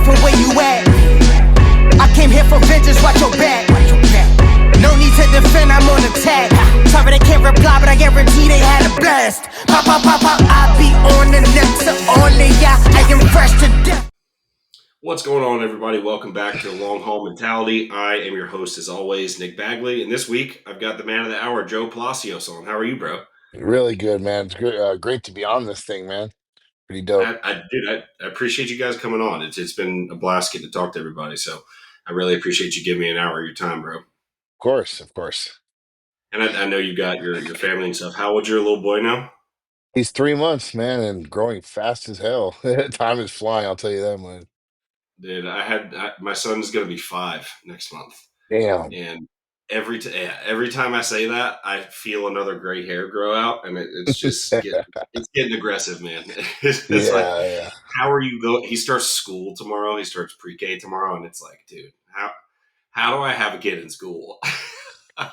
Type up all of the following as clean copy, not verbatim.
from where you at. I came here for vengeance, watch your back. No need to defend, I'm on attack. Sorry they can't reply, but I guarantee they had a blast. Pop, pop, pop, pop, I be on the next only, yeah, I am fresh to death. What's going on, everybody? Welcome back to the Long Haul Mentality. I am your host, as always, Nick Bagley, and this week I've got the man of the hour, Jo Palacios, on. How are you, bro? Really good, man. It's good, great to be on this thing, man. Pretty dope. Of I appreciate you guys coming on. It's been a blast getting to talk to everybody, so I really appreciate you giving me an hour of your time, bro. course, of course. And I know you got your family and stuff. How old's your little boy now? He's 3 months, man, and growing fast as hell. Time is flying, I'll tell you that, man. Dude, my son's gonna be 5 next month. Damn. And every time I say that, I feel another gray hair grow out, and it's getting aggressive, man. It's like, Yeah, yeah. how are you going? He starts school tomorrow. He starts pre-K tomorrow, and it's like, dude, how do I have a kid in school?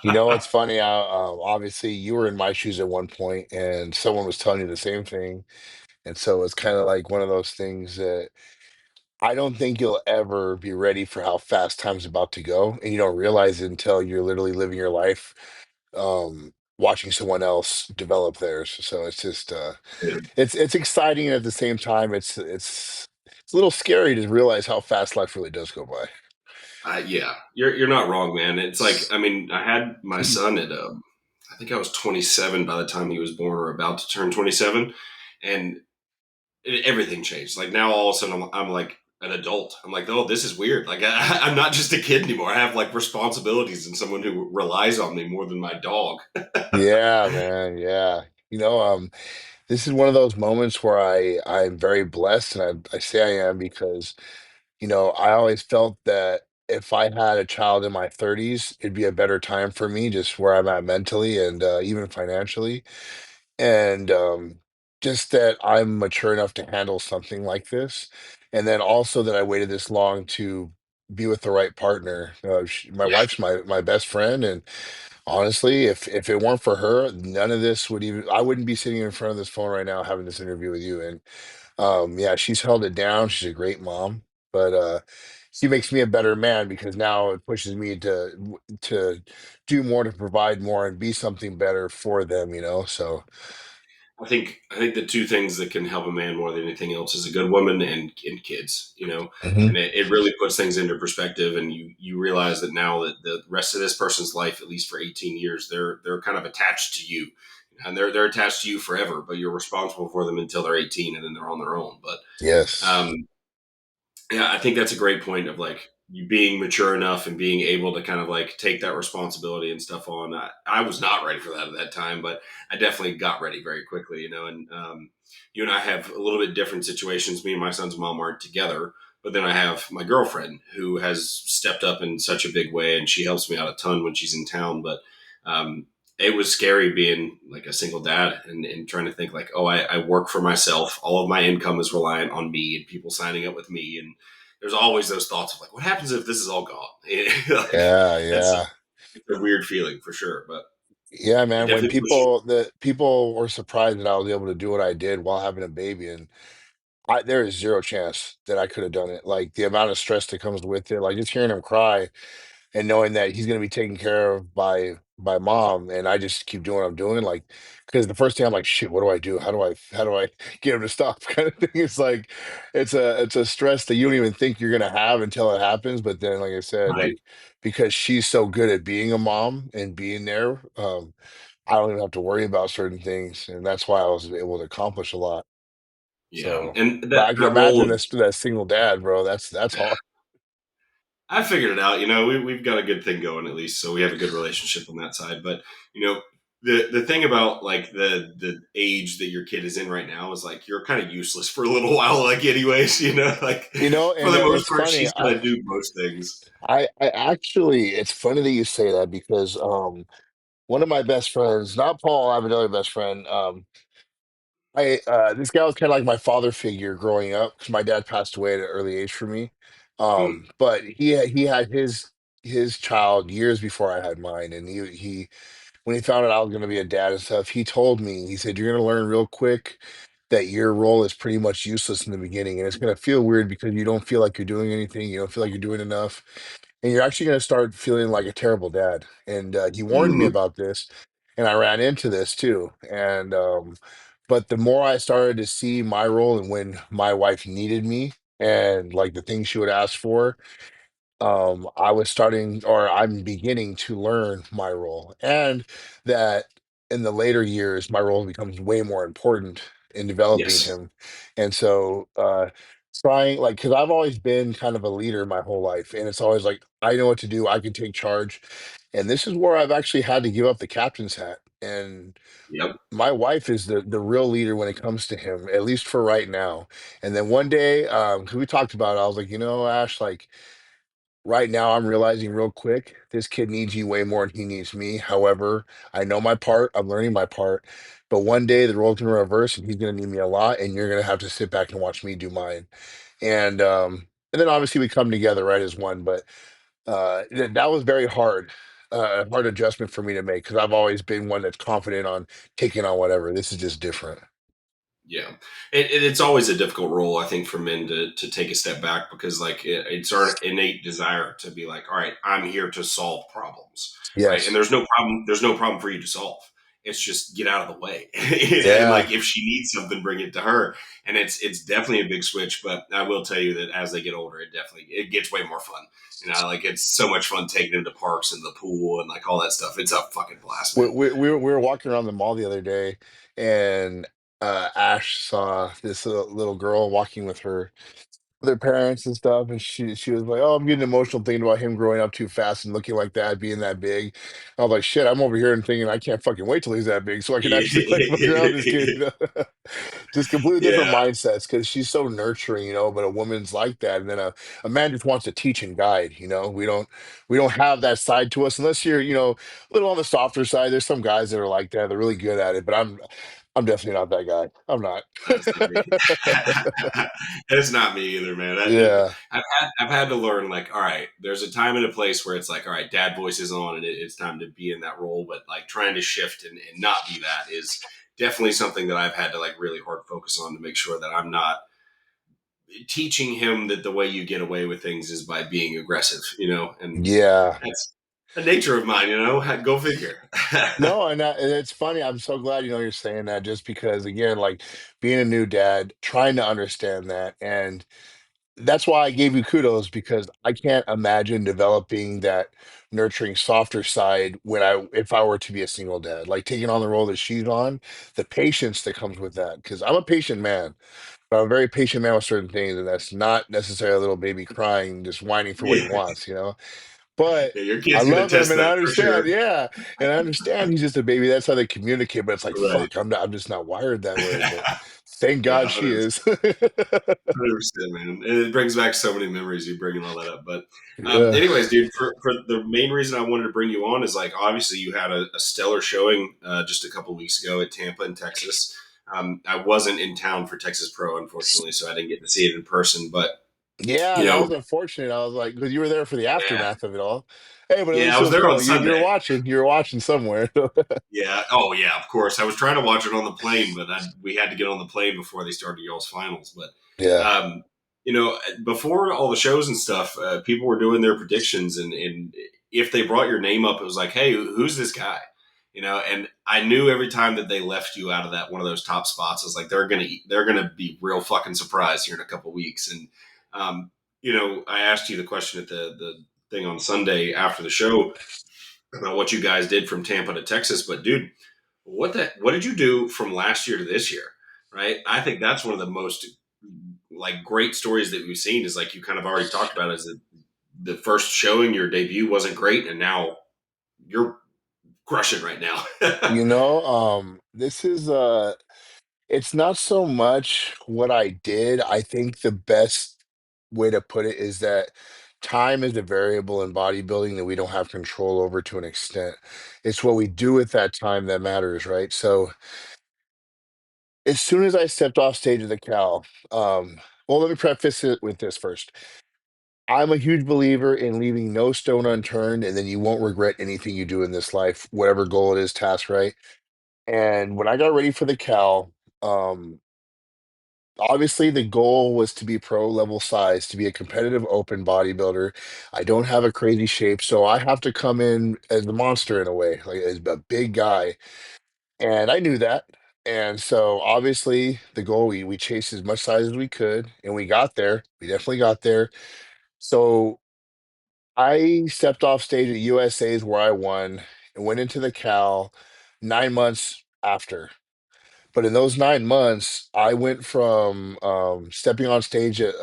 You know what's funny? Obviously, you were in my shoes at one point, and someone was telling you the same thing. And so it's kind of like one of those things that I don't think you'll ever be ready for how fast time's about to go, and you don't realize it until you're literally living your life, watching someone else develop theirs. So it's just, it's exciting, and at the same time, it's a little scary to realize how fast life really does go by. Yeah, you're not wrong, man. It's like, I mean, I had my son at I think I was 27 by the time he was born, or about to turn 27, and everything changed. Like now, all of a sudden, I'm like an adult. I'm like, oh, this is weird. Like I'm not just a kid anymore. I have like responsibilities and someone who relies on me more than my dog. Yeah, man. Yeah. You know, this is one of those moments where I'm very blessed, and I say I am because I always felt that if I had a child in my 30s, it'd be a better time for me, just where I'm at mentally and even financially. And just that I'm mature enough to handle something like this. And then also that I waited this long to be with the right partner. My Yeah, wife's my best friend. And honestly, if it weren't for her, none of this would even, I wouldn't be sitting in front of this phone right now having this interview with you. And yeah, she's held it down. She's a great mom, but she makes me a better man because now it pushes me to do more, to provide more, and be something better for them. So I think the two things that can help a man more than anything else is a good woman and kids. mhm. And it really puts things into perspective, and you realize that now that the rest of this person's life, at least for 18 years, they're kind of attached to you, and they're attached to you forever. But you're responsible for them until they're 18, and then they're on their own. But Yes. um, yeah, I think that's a great point of like you being mature enough and being able to kind of like take that responsibility and stuff on. I was not ready for that at that time, but I definitely got ready very quickly, And you and I have a little bit different situations. Me and my son's mom aren't together, but then I have my girlfriend who has stepped up in such a big way, and she helps me out a ton when she's in town. But it was scary being like a single dad and trying to think like, oh, I work for myself. All of my income is reliant on me and people signing up with me. And there's always those thoughts of like, what happens if this is all gone? Like Yeah, that's yeah. it's a weird feeling for sure, but Yeah, it man. When definitely pushed. people were surprised that I was able to do what I did while having a baby, and there is zero chance that I could have done it. Like the amount of stress that comes with it, like just hearing him cry and knowing that he's going to be taken care of by mom, and I just keep doing what I'm doing, like, because the first thing I'm like, shit, what do I do? How do I get him to stop? Kind of thing. It's like it's a stress that you don't even think you're gonna have until it happens. But then, like I said, Right. like, because she's so good at being a mom and being there, I don't even have to worry about certain things, and that's why I was able to accomplish a lot. Yeah. So, And but that, I can that role imagine of, that single dad, bro. That's hard. I figured it out. We've got a good thing going at least, so we have a good relationship on that side. But the thing about like the age that your kid is in right now is like you're kind of useless for a little while, like anyways. Like for And the most it's part, funny. she's gonna do most things. I actually, it's funny that you say that because one of my best friends, not Paul, I have another best friend. I This guy was kind of like my father figure growing up because my dad passed away at an early age for me. Mm, But he had his child years before I had mine, and he when he found out I was going to be a dad and stuff, he told me, he said, "You're going to learn real quick that your role is pretty much useless in the beginning, and it's going to feel weird because you don't feel like you're doing anything, you don't feel like you're doing enough, and you're actually going to start feeling like a terrible dad. And he warned me Hmm. about this, and I ran into this too. And but the more I started to see my role and when my wife needed me and like the things she would ask for, I was starting, or I'm beginning to learn my role, and that in the later years, my role becomes way more important in developing Yes. him. And so, trying like, because I've always been kind of a leader my whole life, and it's always like I know what to do, I can take charge, and this is where I've actually had to give up the captain's hat. And Yep. my wife is the real leader when it comes to him, at least for right now. And then one day, 'cause we talked about it, I was like, Ash, like right now, I'm realizing real quick, this kid needs you way more than he needs me. However, I know my part, I'm learning my part, but one day the role's gonna reverse and he's gonna need me a lot, and you're gonna have to sit back and watch me do mine. And then obviously we come together right as one, but that was very hard, a hard adjustment for me to make because I've always been one that's confident on taking on whatever. This is just different. Yeah, it's always a difficult role, I think, for men to take a step back because, like, it's our innate desire to be like, all right, I'm here to solve problems, right? And Yes. there's no problem. There's no problem for you to solve. It's just get out of the way, and Yeah. like if she needs something, bring it to her. And it's definitely a big switch. But I will tell you that as they get older, it gets way more fun. Like it's so much fun taking them to parks and the pool and like all that stuff. It's a fucking blast, man. We were walking around the mall the other day, and Ash saw this little girl walking with their parents and stuff, and she was like, "Oh, I'm getting emotional thinking about him growing up too fast and looking like that, being that big." I was like, "Shit, I'm over here and thinking I can't fucking wait till he's that big so I can actually like fuck around with this kid." Just completely Yeah, different mindsets because she's so nurturing, but a woman's like that, and then a man just wants to teach and guide. We don't have that side to us unless you're a little on the softer side. There's some guys that are like that; they're really good at it, but I'm definitely not that guy. I'm not. that's not me. It's not me either, man. Yeah. I've had to learn like, all right, there's a time and a place where it's like, all right, dad voice is on, and it's time to be in that role. But like trying to shift and not be that is definitely something that I've had to like really hard focus on to make sure that I'm not teaching him that the way you get away with things is by being aggressive, and Yeah. that's a nature of mine, go figure. No, and it's funny. I'm so glad you're saying that, just because again, like being a new dad, trying to understand that, and that's why I gave you kudos because I can't imagine developing that nurturing, softer side if I were to be a single dad, like taking on the role that she's on, the patience that comes with that. Because I'm a patient man, but I'm a very patient man with certain things, and that's not necessarily a little baby crying, just whining for what he Yeah. wants. But Yeah, your I kid's gonna love him, test and I that for understand. sure. Yeah, and I understand he's just a baby. That's how they communicate. But it's like, Right. fuck, I'm just not wired that way. But thank Yeah, God she is. 100%, man. And it brings back so many memories you bringing all that up. But, Yeah. anyways, dude, for the main reason I wanted to bring you on is like obviously you had a stellar showing just a couple weeks ago at Tampa in Texas. I wasn't in town for Texas Pro, unfortunately, so I didn't get to see it in person. But Yeah, you that know, was unfortunate. I was like, because you were there for the yeah, aftermath of it all. Hey, but at yeah, I least it was was there on cool. You're Sunday. watching. You're watching somewhere. Yeah. Oh, yeah. Of course. I was trying to watch it on the plane, but we had to get on the plane before they started y'all's finals. But, Yeah. um, before all the shows and stuff, people were doing their predictions, and if they brought your name up, it was like, "Hey, who's this guy?" And I knew every time that they left you out of that one of those top spots, I was like, they're gonna be real fucking surprised here in a couple weeks. And I asked you the question at the thing on Sunday after the show about what you guys did from Tampa to Texas. But dude, what did you do from last year to this year? Right? I think that's one of the most like great stories that we've seen is like you kind of already talked about is that the first showing your debut wasn't great and now you're crushing right now. This is it's not so much what I did. I think the best way to put it is that time is a variable in bodybuilding that we don't have control over to an extent. It's what we do with that time that matters, right? So as soon as I stepped off stage at the Cal, well, let me preface it with this first. I'm a huge believer in leaving no stone unturned, and then you won't regret anything you do in this life, whatever goal it is, task, right? And when I got ready for the Cal, um, obviously the goal was to be pro level size, to be a competitive open bodybuilder. I don't have a crazy shape, so I have to come in as the monster in a way, like as a big guy. And I knew that. And so obviously the goal, we chased as much size as we could, and we got there. We definitely got there. So I stepped off stage at USA's where I won and went into the Cal 9 months after. But in those 9 months, I went from stepping on stage at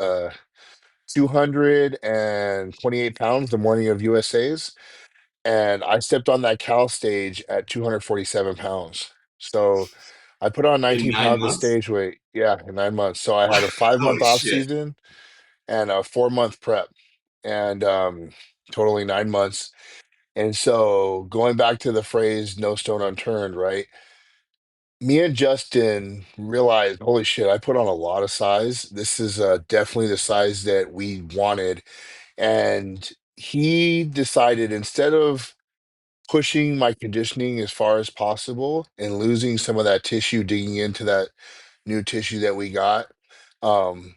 228 pounds the morning of USA's, and I stepped on that Cal stage at 247 pounds. So I put on In 19 nine pounds of months? stage weight, yeah, in 9 months. So I had a 5 month Holy off shit. season and a 4 month prep, and totally 9 months. And so going back to the phrase "no stone unturned," right? Me and Justin realized, holy shit, I put on a lot of size. This is definitely the size that we wanted. And he decided, instead of pushing my conditioning as far as possible and losing some of that tissue, digging into that new tissue that we got, um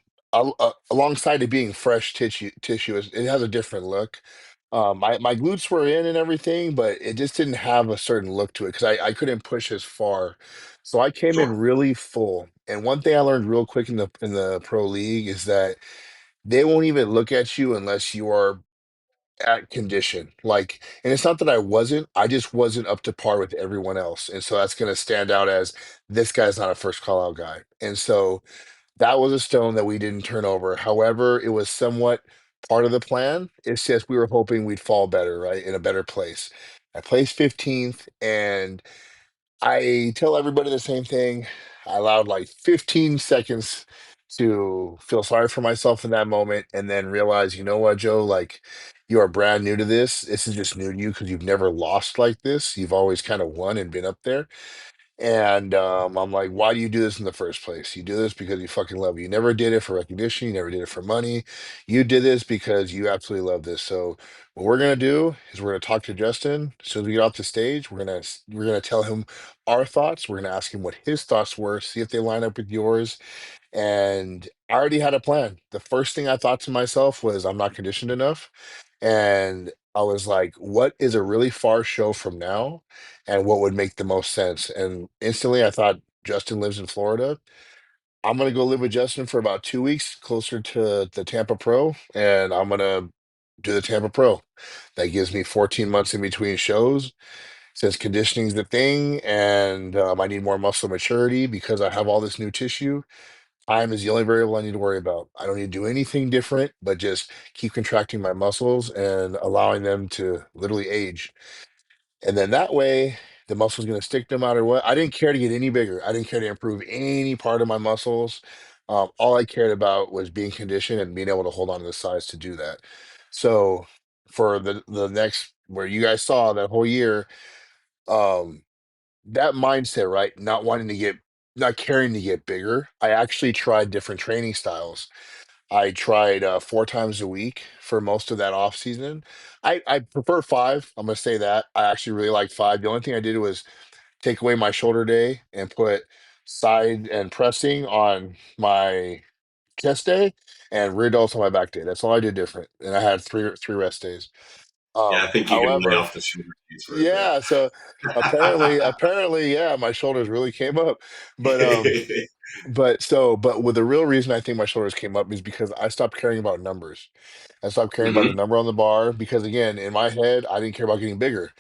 alongside it being fresh tissue, it has a different look. My glutes were in and everything, but it just didn't have a certain look to it because I couldn't push as far. So I came in Sure. really full. And one thing I learned real quick in the pro league is that they won't even look at you unless you are at condition. Like, and it's not that I just wasn't up to par with everyone else. And so that's going to stand out as, this guy's not a first call out guy. And so that was a stone that we didn't turn over. However, it was somewhat part of the plan. It's just we were hoping we'd fall better, right? In a better place. I placed 15th, and I tell everybody the same thing. I allowed like 15 seconds to feel sorry for myself in that moment and then realize, you know what, Joe, like, you are brand new to this. This is just new to you because you've never lost like this. You've always kind of won and been up there. And I'm like, why do you do this in the first place? You do this because you fucking love it. You never did it for recognition. You never did it for money. You did this because you absolutely love this. So what we're gonna do is we're gonna talk to Justin. As soon as we get off the stage, we're gonna tell him our thoughts. We're gonna ask him what his thoughts were, see if they line up with yours. And I already had a plan. The first thing I thought to myself was, I'm not conditioned enough. And I was like, what is a really far show from now? And what would make the most sense? And instantly I thought, Justin lives in Florida. I'm going to go live with Justin for about 2 weeks closer to the Tampa Pro. And I'm going to do the Tampa Pro. That gives me 14 months in between shows. Since conditioning's the thing, and I need more muscle maturity because I have all this new tissue. Time is the only variable I need to worry about. I don't need to do anything different, but just keep contracting my muscles and allowing them to literally age. And then that way, the muscle's going to stick no matter what. I didn't care to get any bigger. I didn't care to improve any part of my muscles. All I cared about was being conditioned and being able to hold on to the size to do that. So for the next, where you guys saw that whole year, um, that mindset, right? Not wanting to get, not caring to get bigger. I actually tried different training styles. I tried 4 times a week for most of that off season. I prefer five. I'm gonna say that. I actually really like five. The only thing I did was take away my shoulder day and put side and pressing on my chest day and rear delts on my back day. That's all I did different. And I had three rest days. Yeah, I think you can lay However, off the shoulder piece for a yeah, so apparently, yeah, my shoulders really came up. But bit. but with the real reason I think my shoulders came up is because I stopped caring about numbers. I stopped caring about the Hmm. number on the bar because, again, in my head, I didn't care about getting bigger.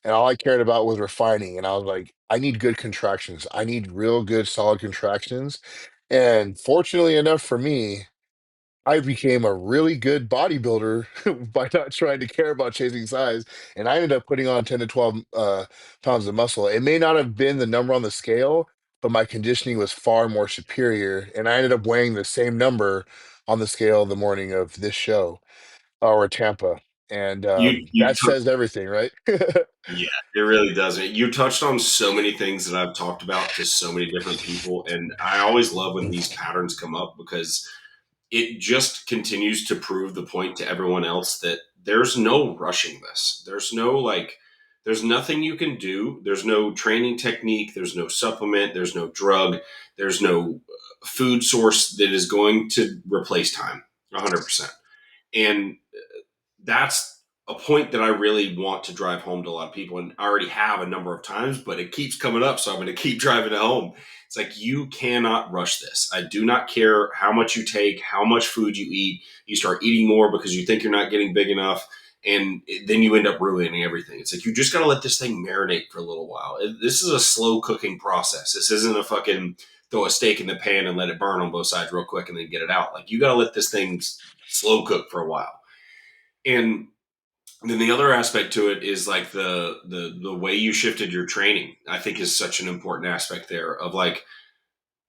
And all I cared about was refining. And I was like, I need good contractions. I need real good solid contractions. And fortunately enough for me, I became a really good bodybuilder by not trying to care about chasing size. And I ended up putting on 10 to 12 pounds of muscle. It may not have been the number on the scale, but my conditioning was far more superior. And I ended up weighing the same number on the scale the morning of this show, or Tampa. And You that took says everything, right? Yeah, it really doesn't. You touched on so many things that I've talked about to so many different people, and I always love when these patterns come up because it just continues to prove the point to everyone else that there's no rushing this. There's no there's nothing you can do. There's no training technique. There's no supplement. There's no drug. There's no food source that is going to replace time 100%. And that's a point that I really want to drive home to a lot of people. And I already have a number of times, but it keeps coming up. So I'm going to keep driving it home. It's like, you cannot rush this. I do not care how much you take, how much food you eat. You start eating more because you think you're not getting big enough. And then you end up ruining everything. It's like, you just got to let this thing marinate for a little while. This is a slow cooking process. This isn't a fucking throw a steak in the pan and let it burn on both sides real quick and then get it out. Like, you got to let this thing slow cook for a while. And then the other aspect to it is like the way you shifted your training, I think, is such an important aspect there of like,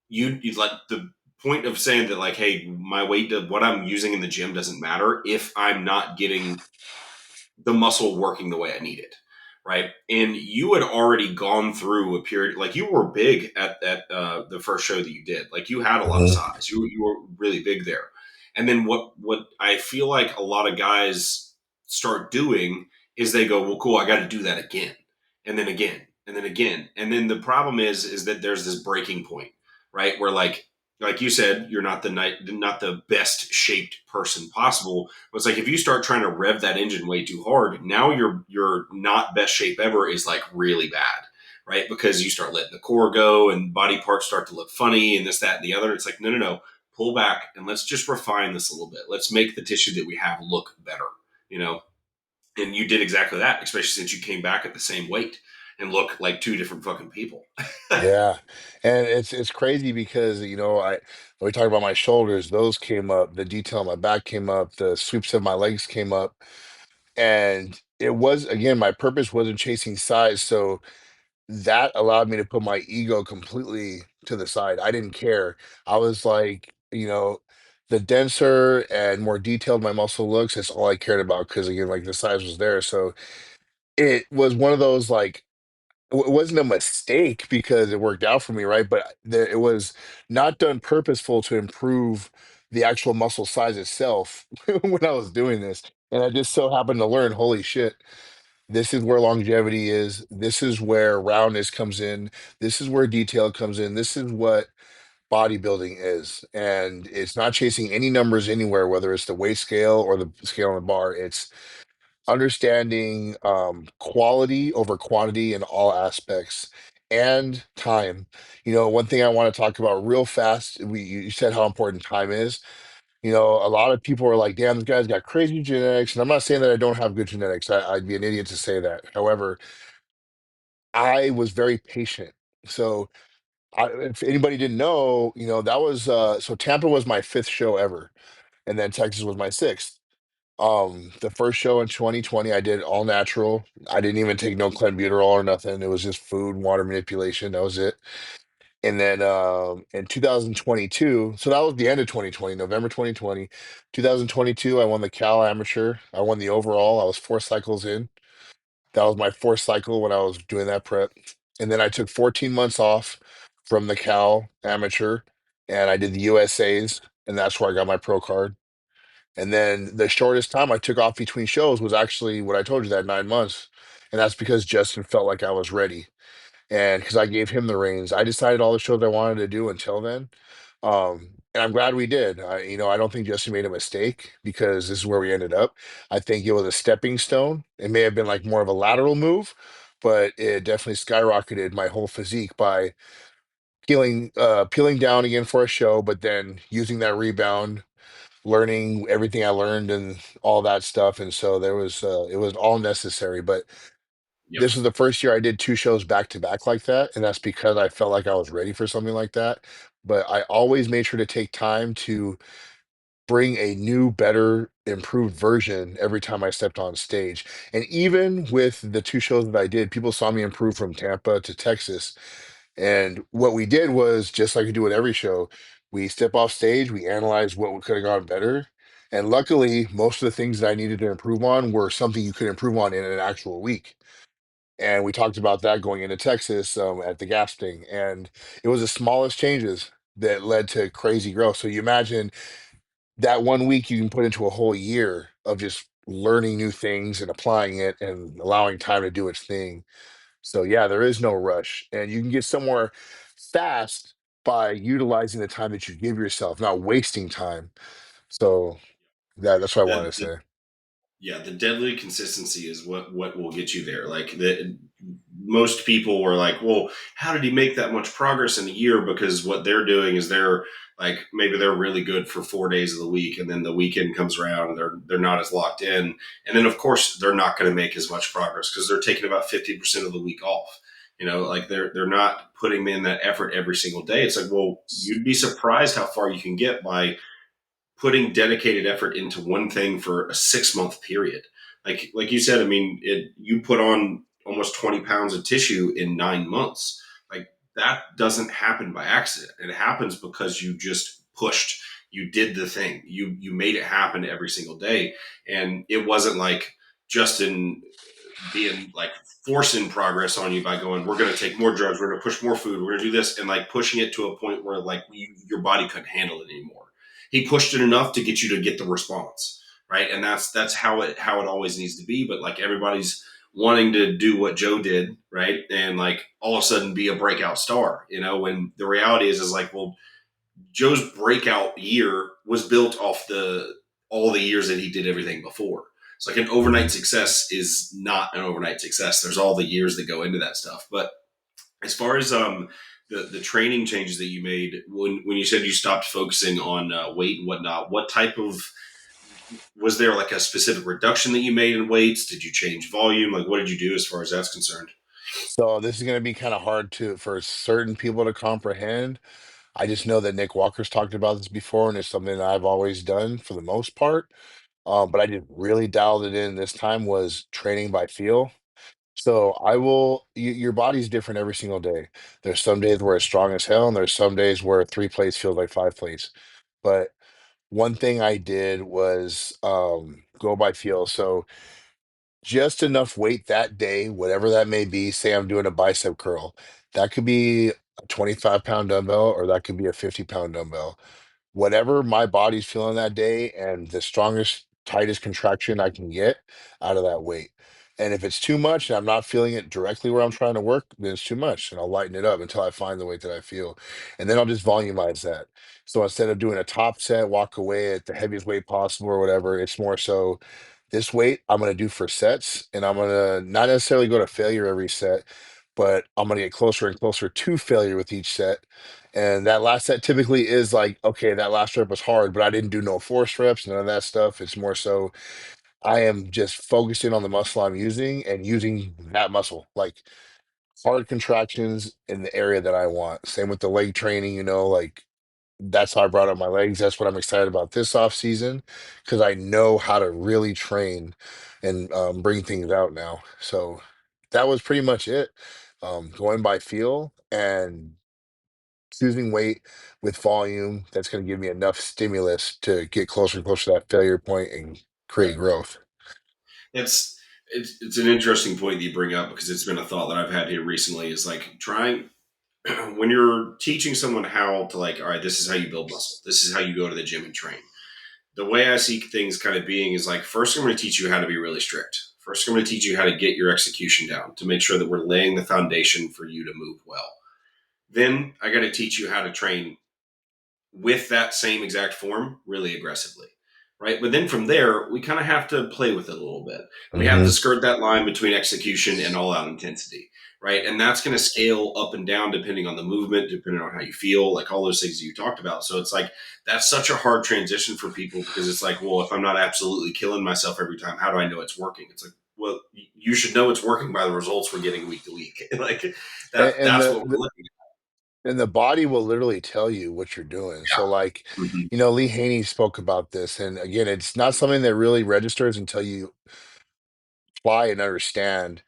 you like the point of saying that, like, hey, my weight, what I'm using in the gym doesn't matter if I'm not getting the muscle working the way I need it. Right. And you had already gone through a period, like, you were big at the first show that you did. Like, you had a lot of Mhm. size. You were really big there. And then what I feel like a lot of guys start doing is they go, well, cool, I got to do that again. And then again, and then again. And then the problem is that there's this breaking point, right? Where, like you said, you're not the best shaped person possible. But it's like, if you start trying to rev that engine way too hard, now your not best shape ever is like really bad, right? Because you start letting the core go and body parts start to look funny and this, that, and the other. It's like, no, no, no, pull back and let's just refine this a little bit. Let's make the tissue that we have look better, you know? And you did exactly that, especially since you came back at the same weight and look like two different fucking people. Yeah, and it's crazy because when we talk about my shoulders, those came up, the detail on my back came up, the sweeps of my legs came up, and it was, again, my purpose wasn't chasing size, so that allowed me to put my ego completely to the side. I didn't care. I was like, the denser and more detailed my muscle looks, that's all I cared about because, again, like, the size was there. So it was one of those, like, it wasn't a mistake because it worked out for me, right? But it was not done purposeful to improve the actual muscle size itself when I was doing this. And I just so happened to learn, holy shit, this is where longevity is. This is where roundness comes in. This is where detail comes in. This is what bodybuilding is. And it's not chasing any numbers anywhere, whether it's the weight scale or the scale on the bar. It's understanding quality over quantity in all aspects and time. One thing I want to talk about real fast, you said how important time is. A lot of people are like, damn, this guy's got crazy genetics. And I'm not saying that I don't have good genetics. I'd be an idiot to say that. However, I was very patient. So if anybody didn't know, that was so Tampa was my fifth show ever, and then Texas was my sixth. The first show in 2020, I did all natural. I didn't even take no clenbuterol or nothing. It was just food, water manipulation. That was it. And then in 2022, so that was the end of 2020, November 2020. 2022, I won the Cal Amateur. I won the overall. I was 4 cycles in. That was my fourth cycle when I was doing that prep. And then I took 14 months off from the Cal Amateur and I did the USA's, and that's where I got my pro card. And then the shortest time I took off between shows was actually what I told you, that 9 months. And that's because Justin felt like I was ready. And because I gave him the reins, I decided all the shows I wanted to do until then. And I'm glad we did. I don't think Justin made a mistake because this is where we ended up. I think it was a stepping stone. It may have been like more of a lateral move, but it definitely skyrocketed my whole physique by peeling down again for a show, but then using that rebound, learning everything I learned and all that stuff. And so it was all necessary. But Yep. this was the first year I did 2 shows back to back like that. And that's because I felt like I was ready for something like that. But I always made sure to take time to bring a new, better, improved version every time I stepped on stage. And even with the 2 shows that I did, people saw me improve from Tampa to Texas. And what we did was, just like we do with every show, we step off stage, we analyze what could have gone better. And luckily, most of the things that I needed to improve on were something you could improve on in an actual week. And we talked about that going into Texas at the gas thing. And it was the smallest changes that led to crazy growth. So you imagine that one week you can put into a whole year of just learning new things and applying it and allowing time to do its thing. So yeah, there is no rush, and you can get somewhere fast by utilizing the time that you give yourself, not wasting time. So that's what I wanted That to say. Yeah, the deadly consistency is what will get you there. Like the most people were like, "Well, how did he make that much progress in a year?" Because what they're doing is they're like maybe they're really good for 4 days of the week, and then the weekend comes around and they're not as locked in, and then of course they're not going to make as much progress because they're taking about 50% of the week off. Like they're not putting in that effort every single day. It's like, well, you'd be surprised how far you can get by putting dedicated effort into one thing for a 6 month period. Like you said, I mean, you put on almost 20 pounds of tissue in 9 months. Like that doesn't happen by accident. It happens because you just pushed. You did the thing. You made it happen every single day, and it wasn't like Justin being like forcing progress on you by going, we're going to take more drugs, we're going to push more food, we're going to do this, and like pushing it to a point where like your body couldn't handle it anymore. He pushed it enough to get you to get the response, right? And that's how it always needs to be. But like everybody's wanting to do what Joe did, right? And like all of a sudden be a breakout star, when the reality is like, well, Joe's breakout year was built off the all the years that he did everything before. It's like an overnight success is not an overnight success. There's all the years that go into that stuff. But as far as the training changes that you made when you said you stopped focusing on weight and whatnot, what type of was there like a specific reduction that you made in weights? Did you change volume? Like what did you do as far as that's concerned? So this is going to be kind of hard to for certain people to comprehend. I just know that Nick Walker's talked about this before, and it's something that I've always done for the most part. But I did really dialed it in this time was training by feel. So your body's different every single day. There's some days where it's strong as hell, and there's some days where 3 plates feels like 5 plates. But one thing I did was go by feel. So just enough weight that day, whatever that may be. Say I'm doing a bicep curl. That could be a 25-pound dumbbell, or that could be a 50-pound dumbbell. Whatever my body's feeling that day, and the strongest, tightest contraction I can get out of that weight. And if it's too much and I'm not feeling it directly where I'm trying to work, then it's too much. And I'll lighten it up until I find the weight that I feel. And then I'll just volumize that. So instead of doing a top set, walk away at the heaviest weight possible or whatever, it's more so this weight I'm going to do for sets. And I'm going to not necessarily go to failure every set, but I'm going to get closer and closer to failure with each set. And that last set typically is like, okay, that last rep was hard, but I didn't do no force reps, none of that stuff. It's more so I am just focusing on the muscle I'm using and using that muscle, like hard contractions in the area that I want. Same with the leg training, like that's how I brought up my legs. That's what I'm excited about this off season because I know how to really train and bring things out now. So that was pretty much it. Going by feel and choosing weight with volume that's going to give me enough stimulus to get closer and closer to that failure point and create Right. growth. It's an interesting point that you bring up because it's been a thought that I've had here recently is like trying when you're teaching someone how to like, all right, this is how you build muscle. This is how you go to the gym and train. The way I see things kind of being is like, first, I'm going to teach you how to be really strict. First, I'm going to teach you how to get your execution down to make sure that we're laying the foundation for you to move well. Then I got to teach you how to train with that same exact form really aggressively. Right. But then from there, we kind of have to play with it a little bit. We have to Hmm. skirt that line between execution and all out intensity. Right. And that's going to scale up and down depending on the movement, depending on how you feel, like all those things that you talked about. So it's like that's such a hard transition for people because it's like, well, if I'm not absolutely killing myself every time, how do I know it's working? It's like, well, you should know it's working by the results we're getting week to week. Like And, and that's what the, we're the looking and the body will literally tell you what you're doing. So like, at. Mhm. Lee Haney spoke about this, and again, it's not something that really registers until you apply and understand.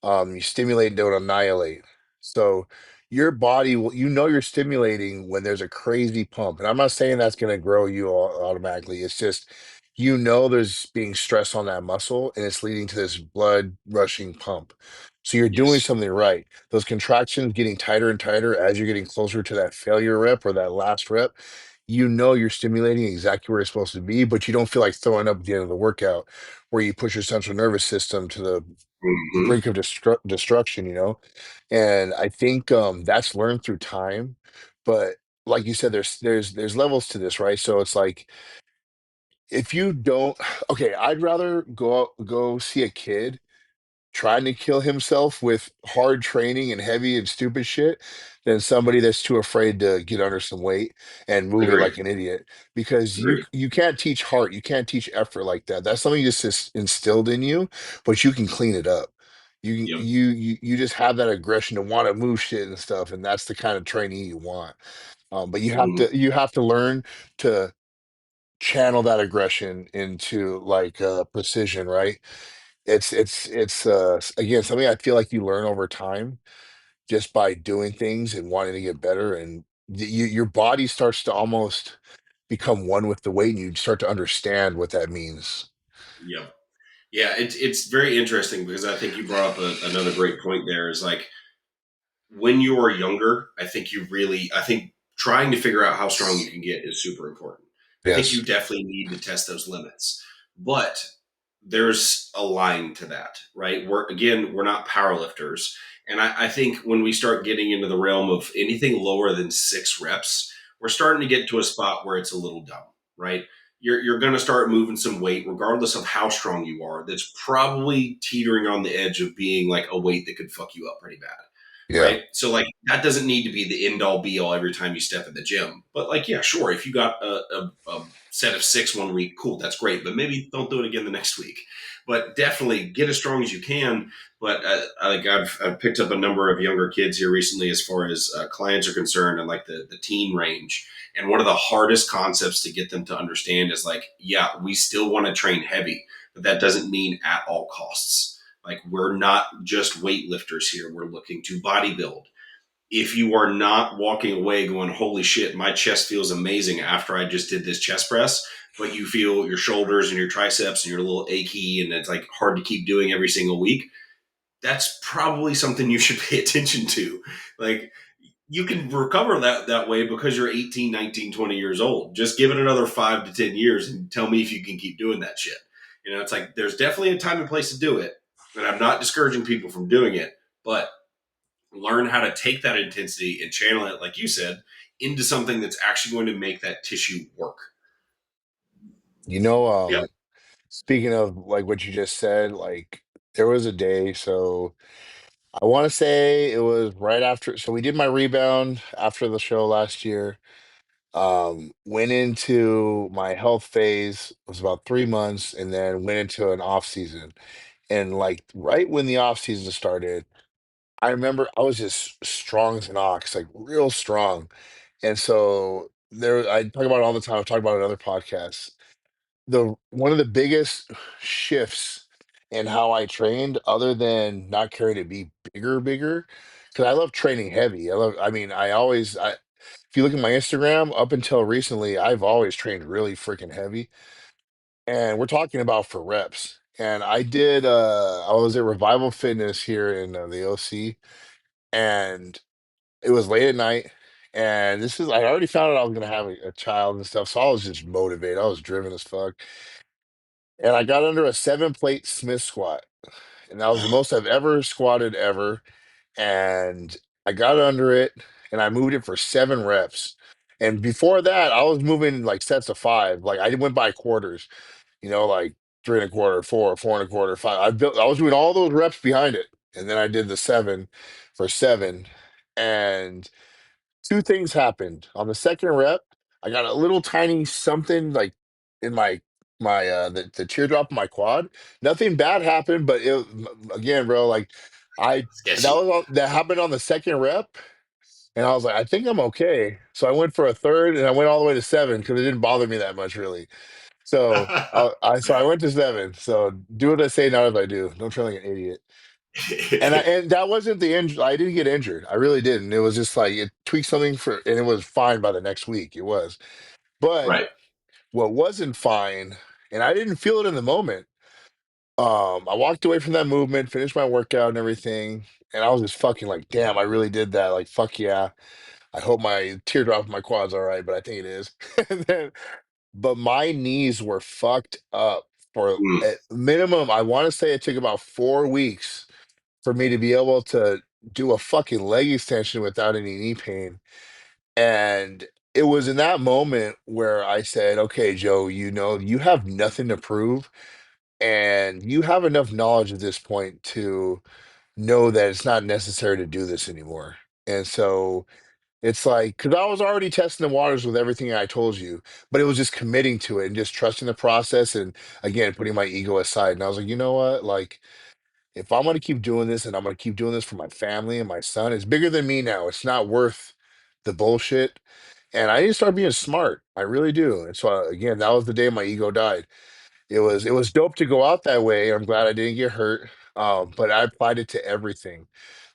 You stimulate, don't annihilate. So your body will, you're stimulating when there's a crazy pump. And I'm not saying that's going to grow you automatically. It's just, there's being stress on that muscle and it's leading to this blood rushing pump. So you're doing Yes. something right. Those contractions getting tighter and tighter as you're getting closer to that failure rep or that last rep. You're stimulating exactly where it's supposed to be, but you don't feel like throwing up at the end of the workout where you push your central nervous system to the Mhm. brink of destruction, and I think that's learned through time, But like you said, there's levels to this, right? So it's like if you don't, okay, I'd rather go see a kid trying to kill himself with hard training and heavy and stupid shit than somebody that's too afraid to get under some weight and move it Agree. like an idiot. Because you Agree. you can't teach heart, you can't teach effort like that. That's something just instilled in you, but you can clean it up. Yep. You just have that aggression to want to move shit and stuff, and that's the kind of training you want. But Mhm. you have to learn to channel that aggression into like precision, right? It's again something I feel like you learn over time just by doing things and wanting to get better, and your body starts to almost become one with the weight, and you start to understand what that means. Yep. Yeah, it's very interesting because I think you brought up another great point there is like when you are younger, I think trying to figure out how strong you can get is super important. I think you Yes. definitely need to test those limits. But there's a line to that, right? We're not powerlifters. And I think when we start getting into the realm of anything lower than 6 reps, we're starting to get to a spot where it's a little dumb, right? You're going to start moving some weight, regardless of how strong you are. That's probably teetering on the edge of being like a weight that could fuck you up pretty bad, Yeah. right? So like that doesn't need to be the end all be all every time you step in the gym. But like, yeah, sure, if you got a set of 6 1 week, cool, that's great. But maybe don't do it again the next week. But definitely get as strong as you can. But I've picked up a number of younger kids here recently, as far as clients are concerned, and like the teen range. And one of the hardest concepts to get them to understand is like, yeah, we still want to train heavy, but that doesn't mean at all costs. Like we're not just weightlifters here. We're looking to bodybuild. If you are not walking away going, holy shit, my chest feels amazing after I just did this chest press, but you feel your shoulders and your triceps and you're a little achy and it's like hard to keep doing every single week, that's probably something you should pay attention to. Like you can recover that way because you're 18, 19, 20 years old. Just give it another 5 to 10 years and tell me if you can keep doing that shit. It's like there's definitely a time and place to do it. And I'm not discouraging people from doing it, but learn how to take that intensity and channel it, like you said, into something that's actually going to make that tissue work. You know, Yep. speaking of like what you just said, like there was a day, so I want to say it was right after, so we did my rebound after the show last year. Went into my health phase, was about 3 months, and then went into an off season. And like right when the off season started, I remember I was just strong as an ox, like real strong. And so there, I talk about it all the time. I've talked about it in other podcasts. The one of the biggest shifts in how I trained, other than not caring to be bigger, because I love training heavy. I mean, if you look at my Instagram, up until recently, I've always trained really freaking heavy. And we're talking about for reps. And I was at Revival Fitness here in the OC, and it was late at night. And I already found out I was gonna have a child and stuff, so I was just motivated. I was driven as fuck. And I got under a 7 plate Smith squat. And that was the most I've ever squatted ever. And I got under it and I moved it for 7 reps. And before that, I was moving like sets of five. Like I went by quarters, like 3 1/4, four, 4 1/4, five. I was doing all those reps behind it. And then I did the 7 for 7. And two things happened. On the second rep, I got a little tiny something like in the teardrop in my quad. Nothing bad happened, but again, bro, like Sketchy. that happened on the second rep, and I was like, I think I'm okay. So I went for a third, and I went all the way to 7 because it didn't bother me that much, really. So I went to 7. So do what I say, not as I do. Don't train like an idiot. And that wasn't the injury. I didn't get injured. I really didn't. It was just like it tweaked something and it was fine by the next week. It was. But Right. what wasn't fine, and I didn't feel it in the moment. I walked away from that movement, finished my workout and everything, and I was just fucking like, damn, I really did that. Like, fuck yeah. I hope my teardrop in my quad's all right, but I think it is. And then, but my knees were fucked up for Mm. at minimum. I want to say it took about 4 weeks for me to be able to do a fucking leg extension without any knee pain. And it was in that moment where I said, okay, Joe, you have nothing to prove, and you have enough knowledge at this point to know that it's not necessary to do this anymore. And so it's like, because I was already testing the waters with everything I told you, but it was just committing to it and just trusting the process and again, putting my ego aside. And I was like, you know what? Like, if I'm going to keep doing this and I'm going to keep doing this for my family and my son, it's bigger than me now. It's not worth the bullshit. And I need to start being smart. I really do. And so again, that was the day my ego died. It was dope to go out that way. I'm glad I didn't get hurt. But I applied it to everything.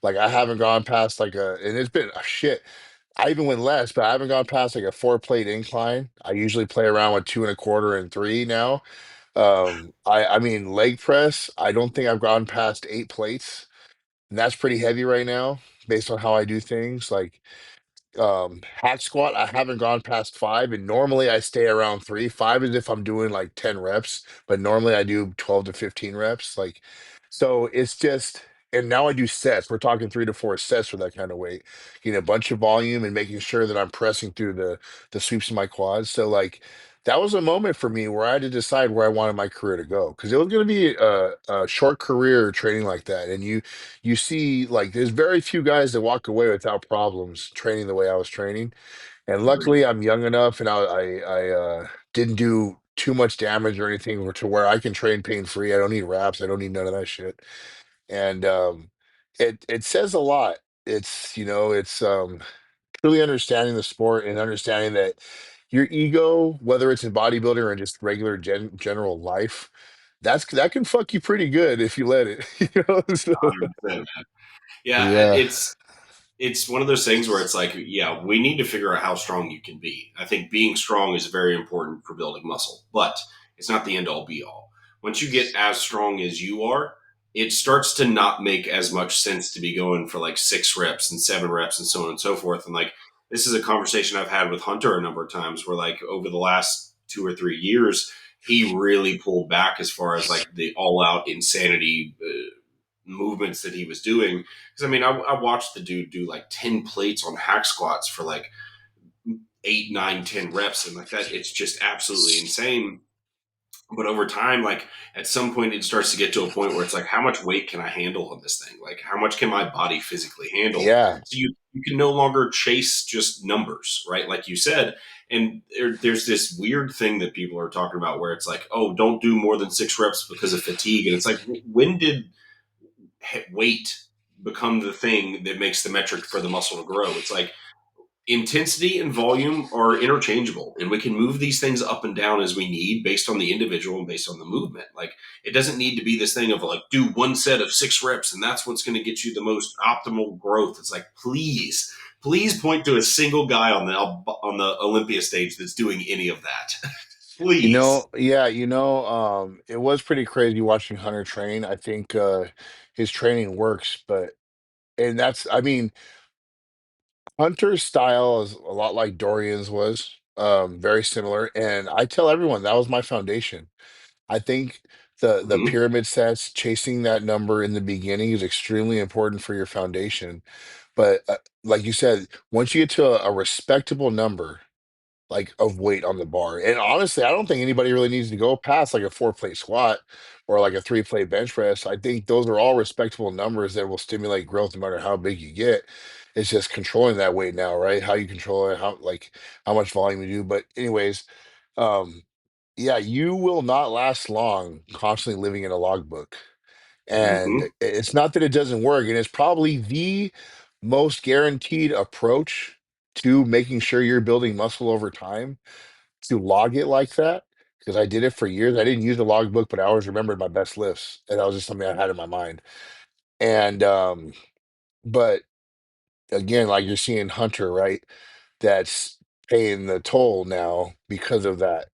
Like I haven't gone past like and it's been shit. I even went less, but I haven't gone past like a 4 plate incline. I usually play around with 2 1/4 and three now. I mean leg press. I don't think I've gone past 8 plates, and that's pretty heavy right now based on how I do things. Like hack squat, I haven't gone past five, and normally I stay around three. Five is if I'm doing like 10 reps, but normally I do 12 to 15 reps. Like, so it's just, and now I do sets. We're talking 3 to 4 sets for that kind of weight, getting a bunch of volume and making sure that I'm pressing through the sweeps of my quads. So like that was a moment for me where I had to decide where I wanted my career to go, because it was going to be a short career training like that. And you see like there's very few guys that walk away without problems training the way I was training. And Agreed. luckily I'm young enough and I didn't do too much damage or anything to where I can train pain free. I don't need wraps. I don't need none of that shit. And it says a lot. It's truly understanding the sport and understanding that your ego, whether it's in bodybuilding or in just regular general life, that can fuck you pretty good if you let it. So, 100%. Yeah, yeah. it's one of those things where it's like, yeah, we need to figure out how strong you can be. I think being strong is very important for building muscle, but it's not the end all be all. Once you get as strong as you are, it starts to not make as much sense to be going for like 6 reps and 7 reps and so on and so forth. And like, this is a conversation I've had with Hunter a number of times where like over the last 2 or 3 years, he really pulled back as far as like the all out insanity movements that he was doing. Because I mean, I watched the dude do like 10 plates on hack squats for like 8, 9, 10 reps, and like that, it's just absolutely insane. But over time, like at some point, it starts to get to a point where it's like, how much weight can I handle on this thing? Like, how much can my body physically handle? Yeah. So you can no longer chase just numbers, right? Like you said. And there's this weird thing that people are talking about where it's like, oh, don't do more than 6 reps because of fatigue. And it's like, when did weight become the thing that makes the metric for the muscle to grow? It's like intensity and volume are interchangeable, and we can move these things up and down as we need based on the individual and based on the movement. Like it doesn't need to be this thing of like do one set of 6 reps and that's what's going to get you the most optimal growth. It's like please point to a single guy on the Olympia stage that's doing any of that. Please. Yeah, it was pretty crazy watching Hunter train. I think his training works, but and that's I mean, Hunter's style is a lot like Dorian's was, very similar. And I tell everyone that was my foundation. I think the Mhm. pyramid sets, chasing that number in the beginning is extremely important for your foundation. But like you said, once you get to a respectable number, like of weight on the bar. And honestly, I don't think anybody really needs to go past like a 4 plate squat or like a 3 plate bench press. I think those are all respectable numbers that will stimulate growth no matter how big you get. It's just controlling that weight now, right? How you control it, how much volume you do. But anyways, um, yeah, you will not last long constantly living in a logbook. And Mhm. it's not that it doesn't work, and it's probably the most guaranteed approach to making sure you're building muscle over time to log it like that. Because I did it for years. I didn't use the logbook, but I always remembered my best lifts. And that was just something I had in my mind. And but again, like you're seeing Hunter, right? That's paying the toll now because of that.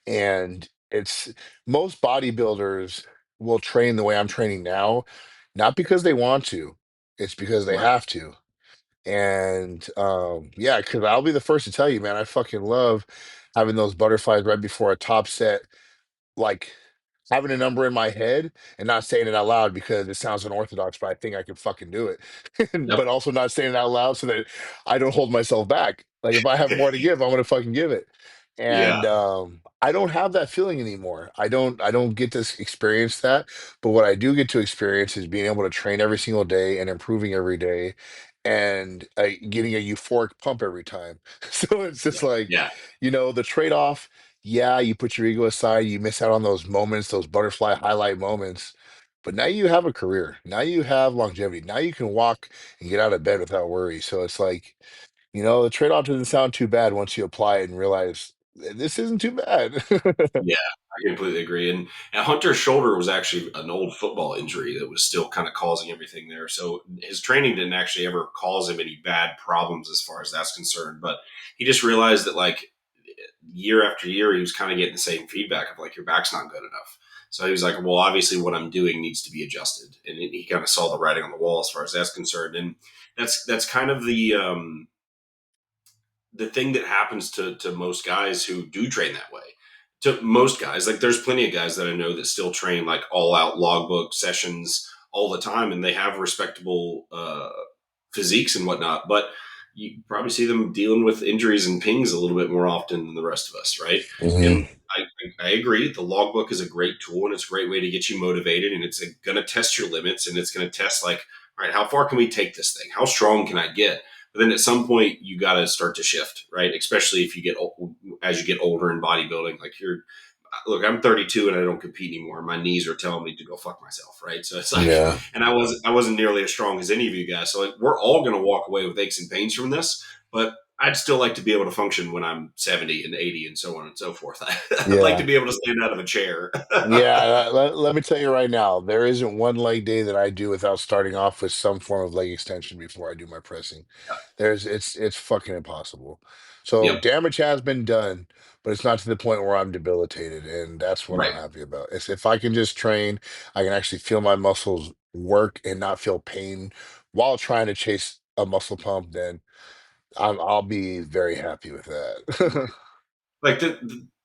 And it's most bodybuilders will train the way I'm training now, not because they want to, it's because they Right. have to. And yeah, because I'll be the first to tell you, man, I fucking love having those butterflies right before a top set. Like having a number in my head and not saying it out loud because it sounds unorthodox, but I think I can fucking do it. Yep. But also not saying it out loud so that I don't hold myself back. Like if I have more to give, I'm gonna fucking give it. Yeah. And I don't have that feeling anymore. I don't get to experience that. But what I do get to experience is being able to train every single day and improving every day and getting a euphoric pump every time. So it's Yeah. just like, Yeah. the trade-off, yeah, you put your ego aside, you miss out on those moments, those butterfly highlight moments. But now you have a career. Now you have longevity. Now you can walk and get out of bed without worry. So it's like, the trade-off doesn't sound too bad once you apply it and realize this isn't too bad. Yeah, I completely agree. And Hunter's shoulder was actually an old football injury that was still kind of causing everything there. So his training didn't actually ever cause him any bad problems as far as that's concerned. But he just realized that like year after year, he was kind of getting the same feedback of like your back's not good enough. So he was like, well, obviously what I'm doing needs to be adjusted, and he kind of saw the writing on the wall as far as that's concerned. And that's kind of the thing that happens to most guys who do train that way. To most guys, like there's plenty of guys that I know that still train like all out logbook sessions all the time, and they have respectable physiques and whatnot. But you probably see them dealing with injuries and pings a little bit more often than the rest of us, right? Mhm. And I agree. The logbook is a great tool and it's a great way to get you motivated, and it's going to test your limits, and it's going to test like, all right, how far can we take this thing? How strong can I get? But then at some point you got to start to shift, right? Especially if you get as you get older in bodybuilding. Like look, I'm 32 and I don't compete anymore. My knees are telling me to go fuck myself, right? So it's like, Yeah. and I wasn't nearly as strong as any of you guys. So like, we're all going to walk away with aches and pains from this, but I'd still like to be able to function when I'm 70 and 80 and so on and so forth. I'd like to Yeah. be able to stand out of a chair. Yeah, let me tell you right now, there isn't one leg day that I do without starting off with some form of leg extension before I do my pressing. It's fucking impossible. So Yep. damage has been done, but it's not to the point where I'm debilitated, and that's what I'm Right. happy about. It's if I can just train, I can actually feel my muscles work and not feel pain while trying to chase a muscle pump, then I'll be very happy with that. Like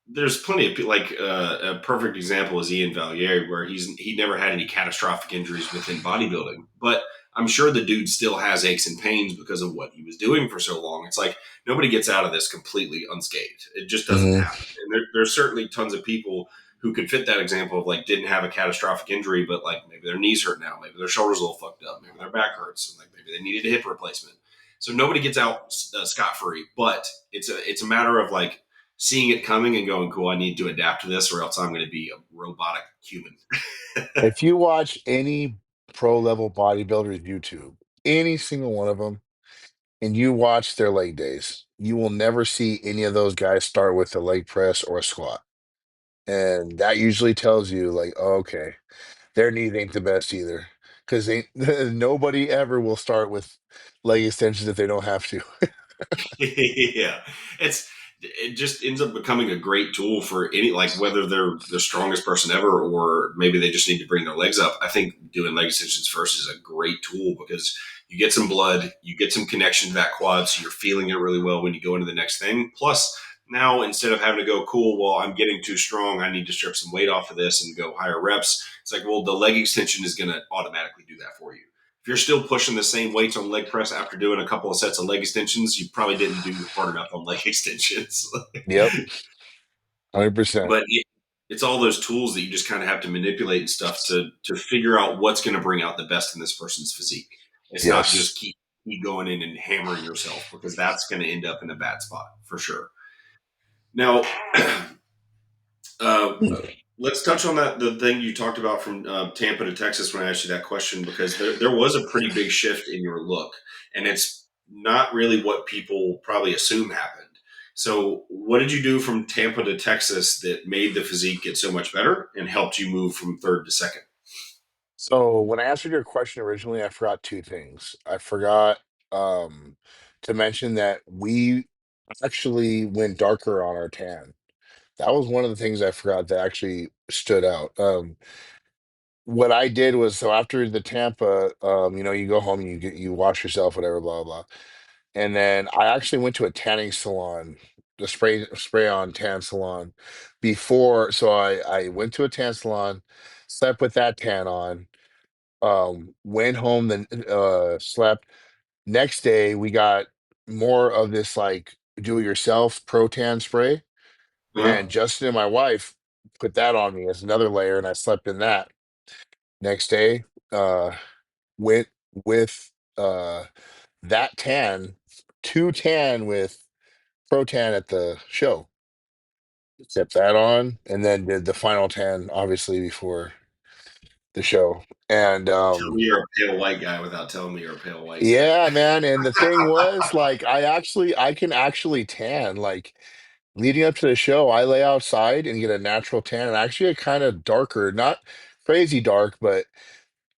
there's plenty of like a perfect example is Ian Valier, where he never had any catastrophic injuries within bodybuilding, but I'm sure the dude still has aches and pains because of what he was doing for so long. It's like nobody gets out of this completely unscathed. It just doesn't Hmm. happen. And there's certainly tons of people who could fit that example of like didn't have a catastrophic injury, but like maybe their knees hurt now, maybe their shoulders a little fucked up, maybe their back hurts, and like maybe they needed a hip replacement. So nobody gets out scot free, but it's a matter of like seeing it coming and going, cool, I need to adapt to this or else I'm going to be a robotic human. If you watch any pro level bodybuilders YouTube, any single one of them, and you watch their leg days, you will never see any of those guys start with a leg press or a squat. And that usually tells you, like, oh, okay, their knees ain't the best either. Because nobody ever will start with leg extensions if they don't have to. Yeah, it just ends up becoming a great tool for any like whether they're the strongest person ever or maybe they just need to bring their legs up. I think doing leg extensions first is a great tool because you get some blood, you get some connection to that quad, so you're feeling it really well when you go into the next thing. Plus, now instead of having to go, cool, well, I'm getting too strong, I need to strip some weight off of this and go higher reps. It's like, well, the leg extension is going to automatically do that for you. If you're still pushing the same weights on leg press after doing a couple of sets of leg extensions, you probably didn't do hard enough on leg extensions. Yep, 100%. But it's all those tools that you just kind of have to manipulate and stuff to figure out what's going to bring out the best in this person's physique. It's not Yes. just keep going in and hammering yourself because that's going to end up in a bad spot for sure. Now, Uh, let's touch on that the thing you talked about from Tampa to Texas when I asked you that question because there was a pretty big shift in your look, and it's not really what people probably assume happened. So, what did you do from Tampa to Texas that made the physique get so much better and helped you move from third to second? So when I answered your question originally, I forgot two things. I forgot um, to mention that we actually went darker on our tan. That was one of the things I forgot that actually stood out. What I did was so after the Tampa, you go home and you wash yourself, whatever, blah blah. And then I actually went to a tanning salon the spray on tan salon before. So I went to a tan salon, slept with that tan on, went home, then slept. Next day we got more of this like do it yourself pro tan spray, Uh, and Justin and my wife put that on me as another layer, and I slept in that. Next day, uh went with that tan to tan with pro tan at the show. Kept that on, and then did the final tan obviously before the show. And tell me you're a pale white guy without telling me you're a pale white guy. yeah, man. And the thing was, like, I can actually tan. Like, leading up to the show, I lay outside and get a natural tan, and actually a kind of darker, not crazy dark, but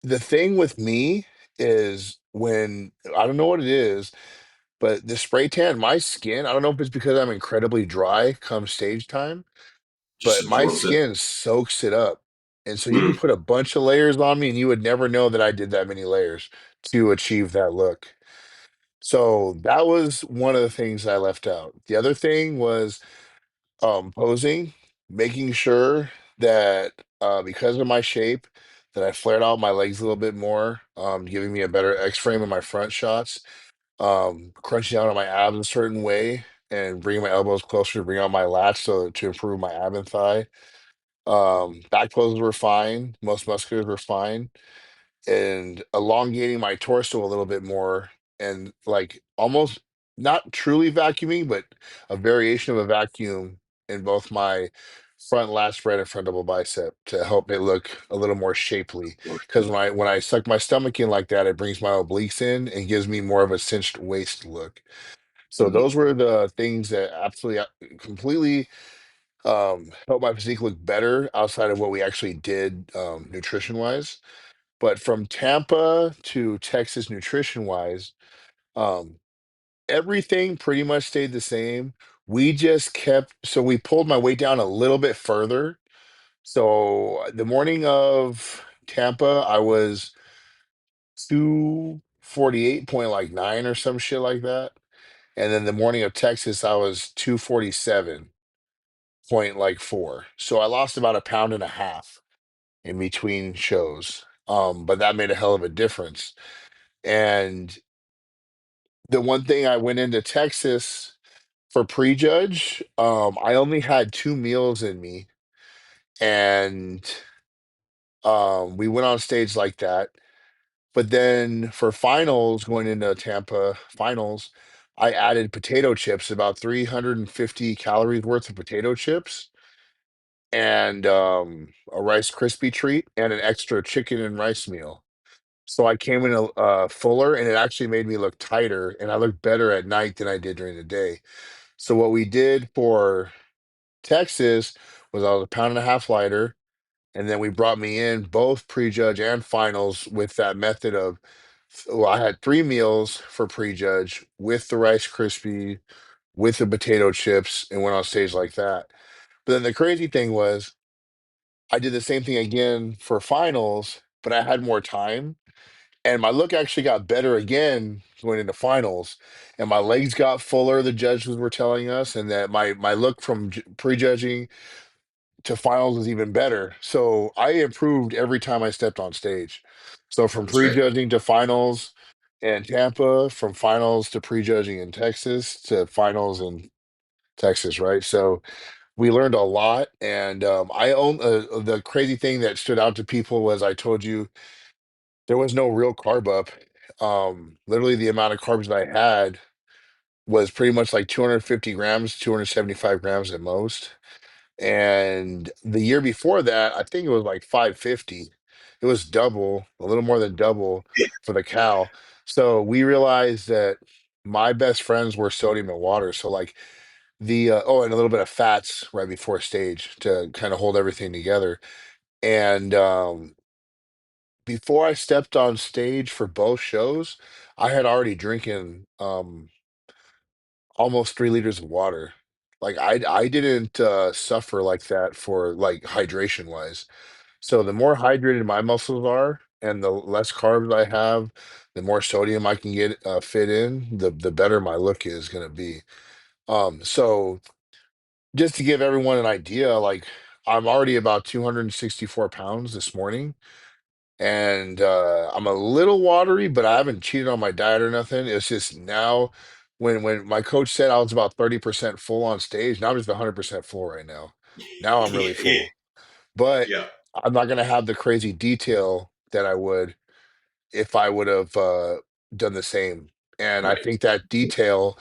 the thing with me is when I don't know what it is, but the spray tan, my skin, I don't know if it's because I'm incredibly dry come stage time, Just but my absorbs it. skin soaks it up. And so you can Mm, put a bunch of layers on me and you would never know that I did that many layers to achieve that look. So that was one of the things I left out. The other thing was posing, making sure that because of my shape, that I flared out my legs a little bit more, giving me a better X frame in my front shots, crunching down on my abs a certain way and bringing my elbows closer to bring out my lats so to improve my ab and thigh. Back poses were fine, most musculars were fine, and elongating my torso a little bit more and like almost not truly vacuuming, but a variation of a vacuum in both my front lat spread and front double bicep to help it look a little more shapely. Because when I suck my stomach in like that, it brings my obliques in and gives me more of a cinched waist look. So mhm. those were the things that absolutely completely helped my physique look better outside of what we actually did nutrition wise. But from Tampa to Texas nutrition wise, um, everything pretty much stayed the same. We just kept, so we pulled my weight down a little bit further. So the morning of Tampa, I was 248 point like nine or some shit like that. And then the morning of Texas, I was 247 point like four. So I lost about a pound and a half in between shows. But that made a hell of a difference. And the one thing I went into Texas for prejudge, I only had two meals in me, and we went on stage like that. But then for finals, going into Tampa finals, I added potato chips, about 350 calories worth of potato chips, and a Rice Krispie treat, and an extra chicken and rice meal. So I came in fuller, and it actually made me look tighter, and I looked better at night than I did during the day. So what we did for Texas was I was a pound and a half lighter, and then we brought me in both prejudge and finals with that method of, well, I had three meals for prejudge with the Rice Krispie, with the potato chips, and went on stage like that. But then the crazy thing was I did the same thing again for finals, but I had more time. And my look actually got better again going into finals, and my legs got fuller. The judges were telling us, and that my look from prejudging to finals was even better. So I improved every time I stepped on stage. So from That's great. prejudging to finals in Tampa, from finals to prejudging in Texas to finals in Texas, right? So we learned a lot, and I own the crazy thing that stood out to people was I told you there was no real carb up. Literally, the amount of carbs that I had was pretty much like 250 grams, 275 grams at most. And the year before that, I think it was like 550. It was double, a little more than double for the cow. So we realized that my best friends were sodium and water. So like oh, and a little bit of fats right before stage to kind of hold everything together. And before I stepped on stage for both shows, I had already drinking almost 3 liters of water. Like I didn't suffer like that for like hydration wise. So the more hydrated my muscles are and the less carbs I have, the more sodium I can get fit in, the better my look is going to be. So just to give everyone an idea, like I'm already about 264 pounds this morning, and I'm a little watery, but I haven't cheated on my diet or nothing. It's just now when my coach said I was about 30% full on stage, now I'm just 100% full right now. Now I'm really full, but Yeah, I'm not gonna have the crazy detail that I would if I would have done the same. And I right. think that detail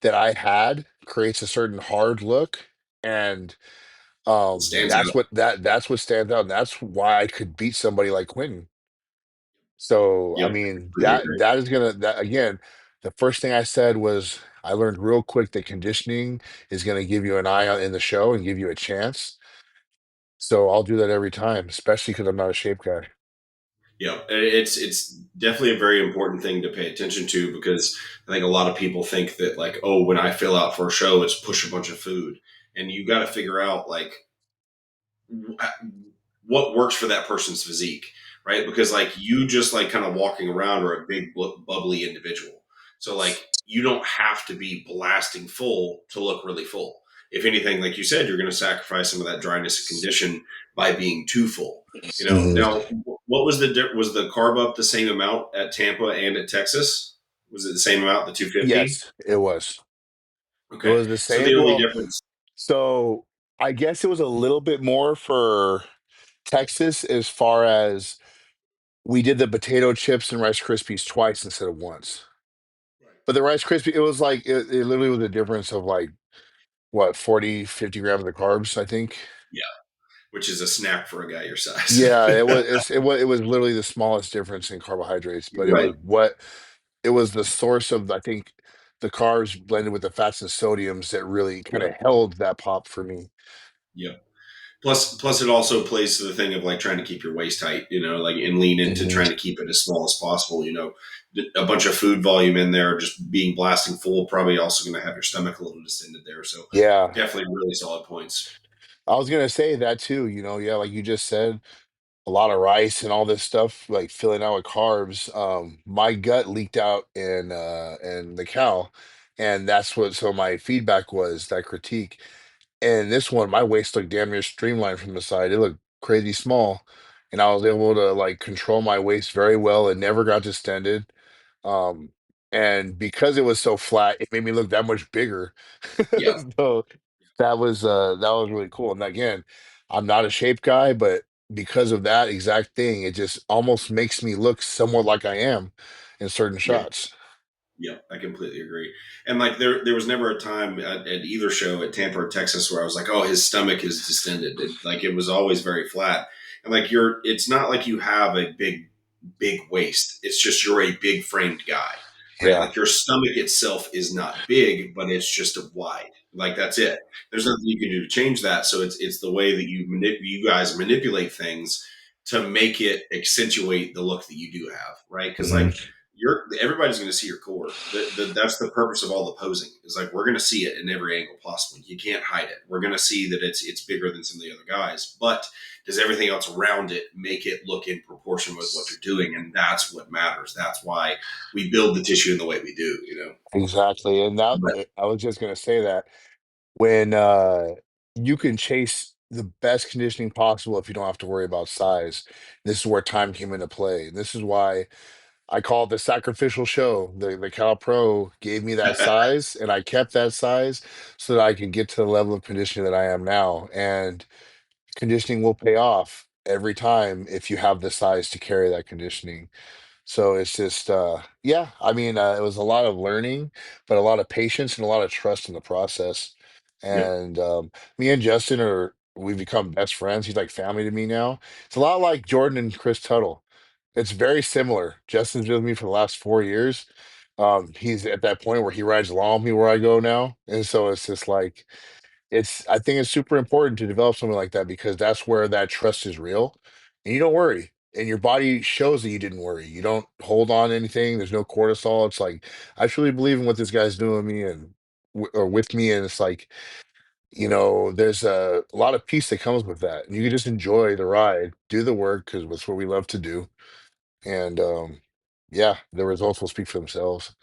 that I had creates a certain hard look, and It stands that's out. what stands out, and that's why I could beat somebody like Quentin. So I Yep, I mean completely agree. that is gonna that again. The first thing I said was I learned real quick that conditioning is gonna give you an eye on in the show and give you a chance. So I'll do that every time, especially because I'm not a shape guy. Yeah, and it's definitely a very important thing to pay attention to because I think a lot of people think that like, oh, when I fill out for a show, it's push a bunch of food, and you got to figure out like what works for that person's physique, right? Because like you just like kind of walking around are a big bubbly individual, so like you don't have to be blasting full to look really full. If anything, like you said, you're going to sacrifice some of that dryness and condition by being too full. You know, Mhm. now what was was the carb up the same amount at Tampa and at Texas? Was it the same amount, the 250? Yes, it was. It Okay, was the so the same. only Well, difference, so I guess it was a little bit more for Texas as far as we did the potato chips and Rice Krispies twice instead of once. But the Rice Krispie, it was like it literally was a difference of like what 40, 50 grams of carbs, I think. yeah, which is a snack for a guy your size. Yeah, it was literally the smallest difference in carbohydrates, but it was Right. the source of I think the carbs blended with the fats and sodiums that really kind of Yep. held that pop for me. Yep. Plus, it also plays to the thing of like trying to keep your waist tight, you know, like and lean into Mhm. trying to keep it as small as possible. You know, a bunch of food volume in there, just being blasting full, probably also going to have your stomach a little distended there. So, Yeah, definitely really solid points. I was gonna say that too. Yeah, like you just said, a lot of rice and all this stuff, like filling out with carbs. My gut leaked out in the cow, and that's what. So my feedback was that critique. And this one, my waist looked damn near streamlined from the side. It looked crazy small, and I was able to like control my waist very well. It never got distended. Um, and because it was so flat, it made me look that much bigger. Yeah, So that was really cool. And again, I'm not a shape guy, but because of that exact thing, it just almost makes me look somewhat like I am in certain yeah. shots. Yeah, I completely agree. And like there was never a time at either show at Tampa or Texas where I was like, oh, his stomach is distended. Like it was always very flat. And like it's not like you have a big waist. It's just you're a big framed guy, right? Yeah. Like your stomach itself is not big, but it's just a wide. Like that's it. There's nothing you can do to change that. So it's the way that you guys manipulate things to make it accentuate the look that you do have, right? Because Mhm. like everybody's going to see your core. That's the purpose of all the posing. Is like we're going to see it in every angle possible. You can't hide it. We're going to see that it's bigger than some of the other guys, but does everything else around it make it look in proportion with what you're doing? And that's what matters. That's why we build the tissue in the way we do. You know. Exactly. And But I was just gonna say that when you can chase the best conditioning possible if you don't have to worry about size. This is where time came into play. This is why I call it the sacrificial show. The Cal Pro gave me that size, and I kept that size so that I could get to the level of conditioning that I am now. And conditioning will pay off every time if you have the size to carry that conditioning. So it's just yeah, I mean it was a lot of learning, but a lot of patience and a lot of trust in the process. yep. And me and Justin are we've become best friends. He's like family to me now. It's a lot like Jordan and Chris Tuttle. It's very similar. Justin's been with me for the last 4 years. He's at that point where he rides along with me where I go now. And so it's just like I think it's super important to develop something like that because that's where that trust is real and you don't worry and your body shows that you didn't worry. You don't hold on to anything. There's no cortisol. It's like I truly believe in what this guy's doing with me and or with me, and it's like there's a lot of peace that comes with that, and you can just enjoy the ride, do the work because that's what we love to do, and yeah, the results will speak for themselves.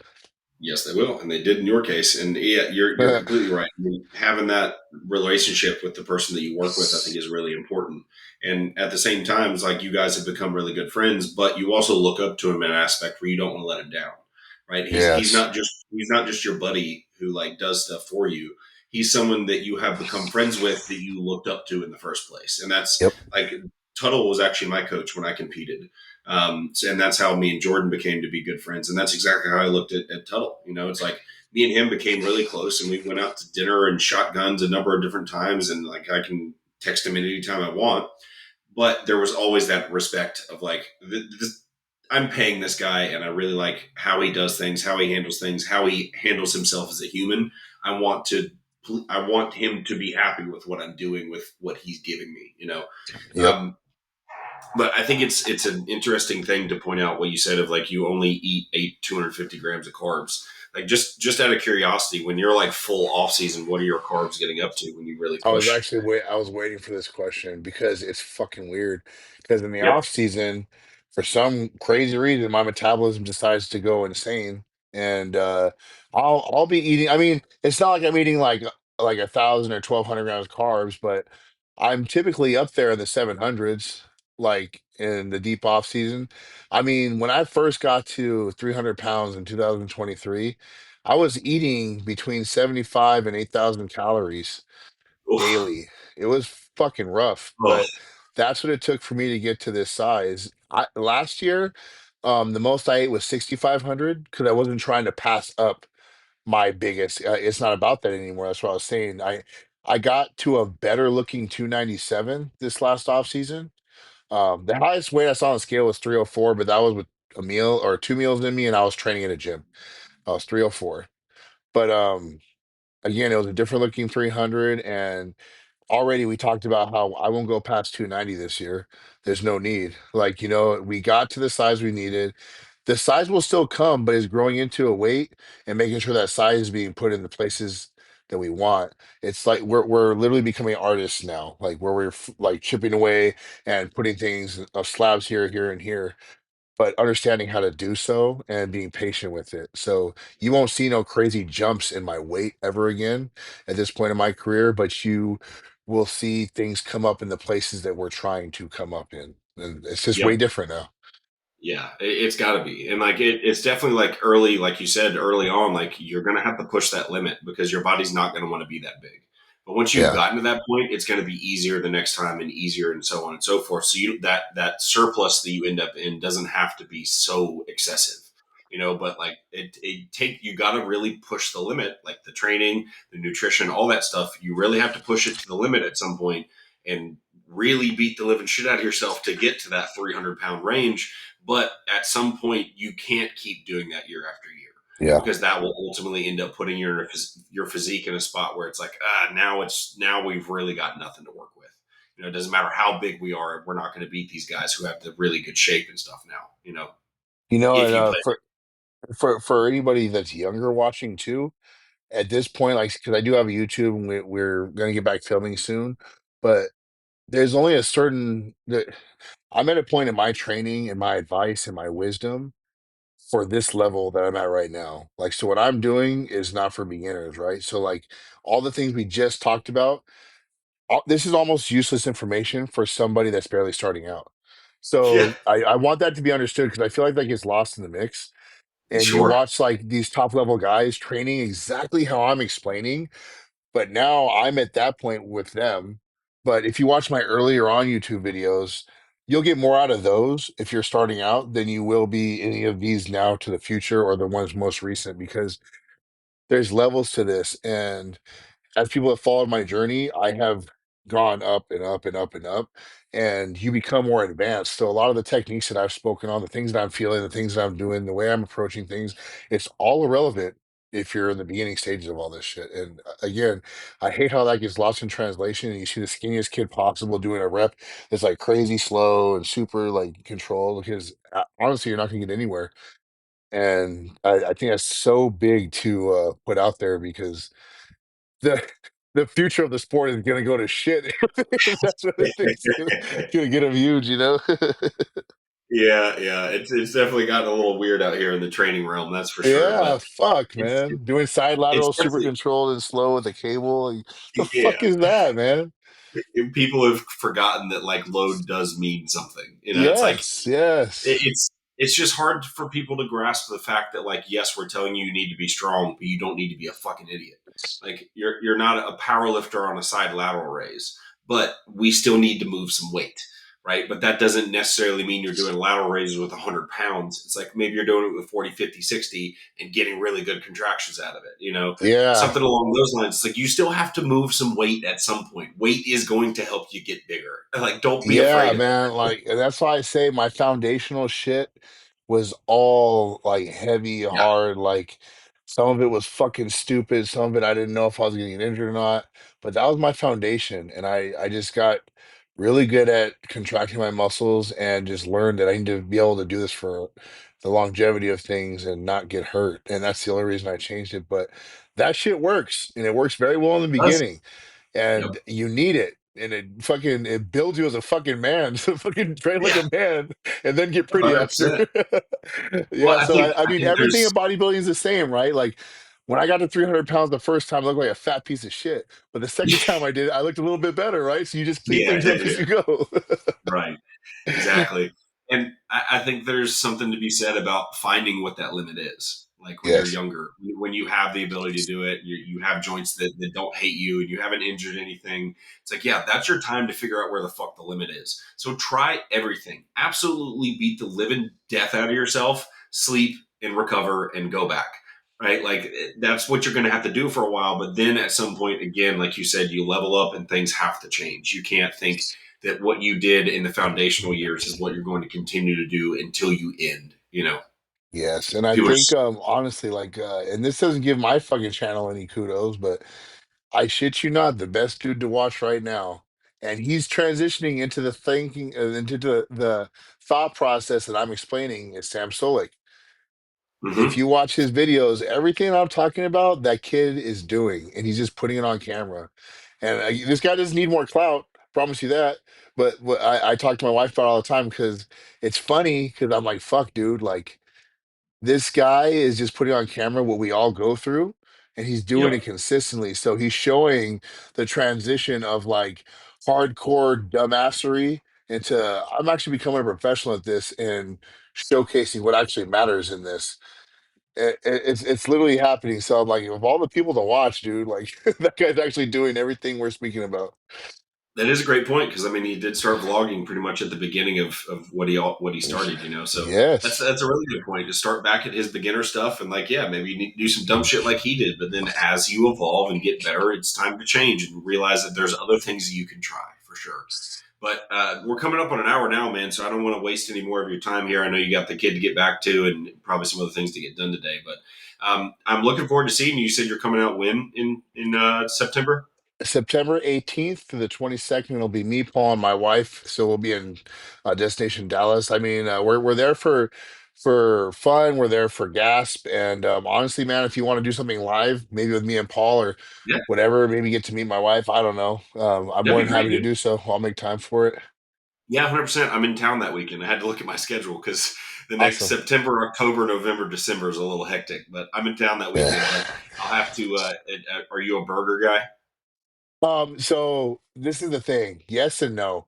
Yes, they will, and they did in your case. And yeah, you're completely right. I mean, having that relationship with the person that you work with, I think, is really important. And at the same time, it's like you guys have become really good friends, but you also look up to him in an aspect where you don't want to let him down, right? Yes. He's not just your buddy who like does stuff for you. He's someone that you have become friends with that you looked up to in the first place, and that's Yep. like Tuttle was actually my coach when I competed. And that's how me and Jordan became to be good friends. And that's exactly how I looked at Tuttle. You know, it's like me and him became really close, and we went out to dinner and shotguns a number of different times. And like I can text him at any time I want. But there was always that respect of like, I'm paying this guy, and I really like how he does things, how he handles things, how he handles himself as a human. I want to. I want him to be happy with what I'm doing with what he's giving me, you know. Yep. Um, but I think it's an interesting thing to point out what you said of like you only eat 250 grams of carbs. Like just out of curiosity, when you're like full off season, what are your carbs getting up to when you really push? I was waiting for this question because it's fucking weird. Because in the Yep. off season, for some crazy reason, my metabolism decides to go insane, and I'll be eating. I mean, it's not like I'm eating like 1,000 or 1,200 grams of carbs, but I'm typically up there in the 700s, like in the deep off season. I mean, when I first got to 300 pounds in 2023, I was eating between 75 and 8,000 calories Oof. daily. It was fucking rough, Oh, but that's what it took for me to get to this size. Last year, the most I ate was 6,500 because I wasn't trying to pass up my biggest. It's not about that anymore. That's what I was saying. I got to a better looking 297 this last off season. The highest weight I saw on the scale was 304, but that was with a meal or two meals in me, and I was training in a gym. I was 304. But again, it was a different looking 300, and already we talked about how I won't go past 290 this year. There's no need. Like, we got to the size we needed. The size will still come, but it's growing into a weight and making sure that size is being put in the places that we want. It's like we're literally becoming artists now, like where we're like chipping away and putting things of slabs here, here, and here, but understanding how to do so and being patient with it. So you won't see no crazy jumps in my weight ever again at this point in my career, but you will see things come up in the places that we're trying to come up in. And it's just way yep. different now. Yeah, it's got to be, and like it's definitely like early, like you said early on, like you're gonna have to push that limit because your body's not gonna want to be that big. But once you've Yeah. gotten to that point, it's going to be easier the next time and easier and so on and so forth. So you that surplus that you end up in doesn't have to be so excessive, you know. But like you got to really push the limit, like the training, the nutrition, all that stuff. You really have to push it to the limit at some point and really beat the living shit out of yourself to get to that 300-pound range, but at some point, you can't keep doing that year after year Yeah. because that will ultimately end up putting your physique in a spot where it's like, now we've really got nothing to work with. You know, it doesn't matter how big we are, we're not going to beat these guys who have the really good shape and stuff now. You know, And if you play, for anybody that's younger watching too, at this point, like, because I do have a YouTube and we're gonna get back filming soon, but there's only a certain that I'm at a point in my training and my advice and my wisdom for this level that I'm at right now. Like, so what I'm doing is not for beginners, right? So, like, all the things we just talked about, this is almost useless information for somebody that's barely starting out. yeah, So, I want that to be understood because I feel like that gets lost in the mix. And you sure, watch like these top level guys training exactly how I'm explaining, but now I'm at that point with them. But if you watch my earlier on YouTube videos, you'll get more out of those if you're starting out than you will be any of these now to the future or the ones most recent because there's levels to this. And as people have followed my journey, I have gone up and up and up and up, and you become more advanced. So a lot of the techniques that I've spoken on, the things that I'm feeling, the things that I'm doing, the way I'm approaching things, it's all irrelevant if you're in the beginning stages of all this shit. And again, I hate how that gets lost in translation. And you see the skinniest kid possible doing a rep that's like crazy slow and super like controlled because honestly, you're not going to get anywhere. And I think that's so big to put out there because the the future of the sport is gonna go to shit if that's what it thinks is gonna get him huge, you know? Yeah. It's definitely gotten a little weird out here in the training realm, that's for sure. Yeah, But fuck, it's man. Doing side it's lateral, super definitely controlled and slow with a cable. Like, the fuck yeah. is that, man? People have forgotten that like load does mean something. You know, it's like Yes, yes. it's it's just hard for people to grasp the fact that like yes, we're telling you you need to be strong, but you don't need to be a fucking idiot. Like you're not a power lifter on a side lateral raise, but we still need to move some weight, right? But that doesn't necessarily mean you're doing lateral raises with 100 pounds. It's like maybe you're doing it with 40, 50, 60 and getting really good contractions out of it, you know, Yeah. something along those lines. It's like you still have to move some weight at some point. Weight is going to help you get bigger. Like don't be Yeah, afraid of it. man. Like, and that's why I say my foundational shit was all like heavy, Yeah. hard. Like, some of it was fucking stupid. Some of it I didn't know if I was gonna get injured or not. But that was my foundation. And I just got really good at contracting my muscles and just learned that I need to be able to do this for the longevity of things and not get hurt. And that's the only reason I changed it. But that shit works. And it works very well in the It does. beginning, and Yep. you need it, and it builds you as a fucking man. So fucking train like Yeah. a man and then get pretty after. 100%. Well, Yeah, so I I mean think everything in there's bodybuilding is the same, right? Like, when I got to 300 pounds the first time, I looked like a fat piece of shit, but the second time I did it, I looked a little bit better, right? So you just clean yeah, things up as you go. right. Exactly. And I think there's something to be said about finding what that limit is. Like when you're Yes. younger, when you have the ability to do it, you have joints that don't hate you and you haven't injured anything. It's like, yeah, that's your time to figure out where the fuck the limit is. So try everything. Absolutely beat the living death out of yourself, sleep and recover and go back. Right. Like that's what you're going to have to do for a while. But then at some point, again, like you said, you level up and things have to change. You can't think that what you did in the foundational years is what you're going to continue to do until you end. You know, Yes, and I people are think honestly, like, and this doesn't give my fucking channel any kudos, but I shit you not, the best dude to watch right now, and he's transitioning into the thinking, into the thought process that I'm explaining, is Sam Solik. If mm-hmm. you watch his videos, everything I'm talking about, that kid is doing, and he's just putting it on camera. And this guy doesn't need more clout, promise you that. But what I talk to my wife about all the time, because it's funny, because I'm like, fuck, dude, like, this guy is just putting on camera what we all go through, and he's doing Yep. it consistently. So he's showing the transition of like hardcore dumbassery into I'm actually becoming a professional at this and showcasing what actually matters in this. It's literally happening. So I'm like, of all the people to watch, dude, like that guy's actually doing everything we're speaking about. That is a great point because I mean he did start vlogging pretty much at the beginning of what he started, you know. So Yes. that's a really good point to start back at his beginner stuff and like yeah, maybe you need to do some dumb shit like he did, but then as you evolve and get better, it's time to change and realize that there's other things that you can try for sure. But we're coming up on an hour now, man. So I don't want to waste any more of your time here. I know you got the kid to get back to, and probably some other things to get done today. But I'm looking forward to seeing you. You said you're coming out when in September? September 18th to the 22nd, it'll be me, Paul, and my wife. So we'll be in Destination Dallas. I mean, we're there for fun. We're there for gasp. And honestly, man, if you want to do something live, maybe with me and Paul or Yeah, whatever, maybe get to meet my wife. I don't know. I'm that'd more be than great, happy to dude. do so. I'll make time for it. Yeah, 100%. I'm in town that weekend. I had to look at my schedule because the next Awesome. September, October, November, December is a little hectic. But I'm in town that Yeah. weekend. But I'll have to. Are you a burger guy? So this is the thing. Yes and no.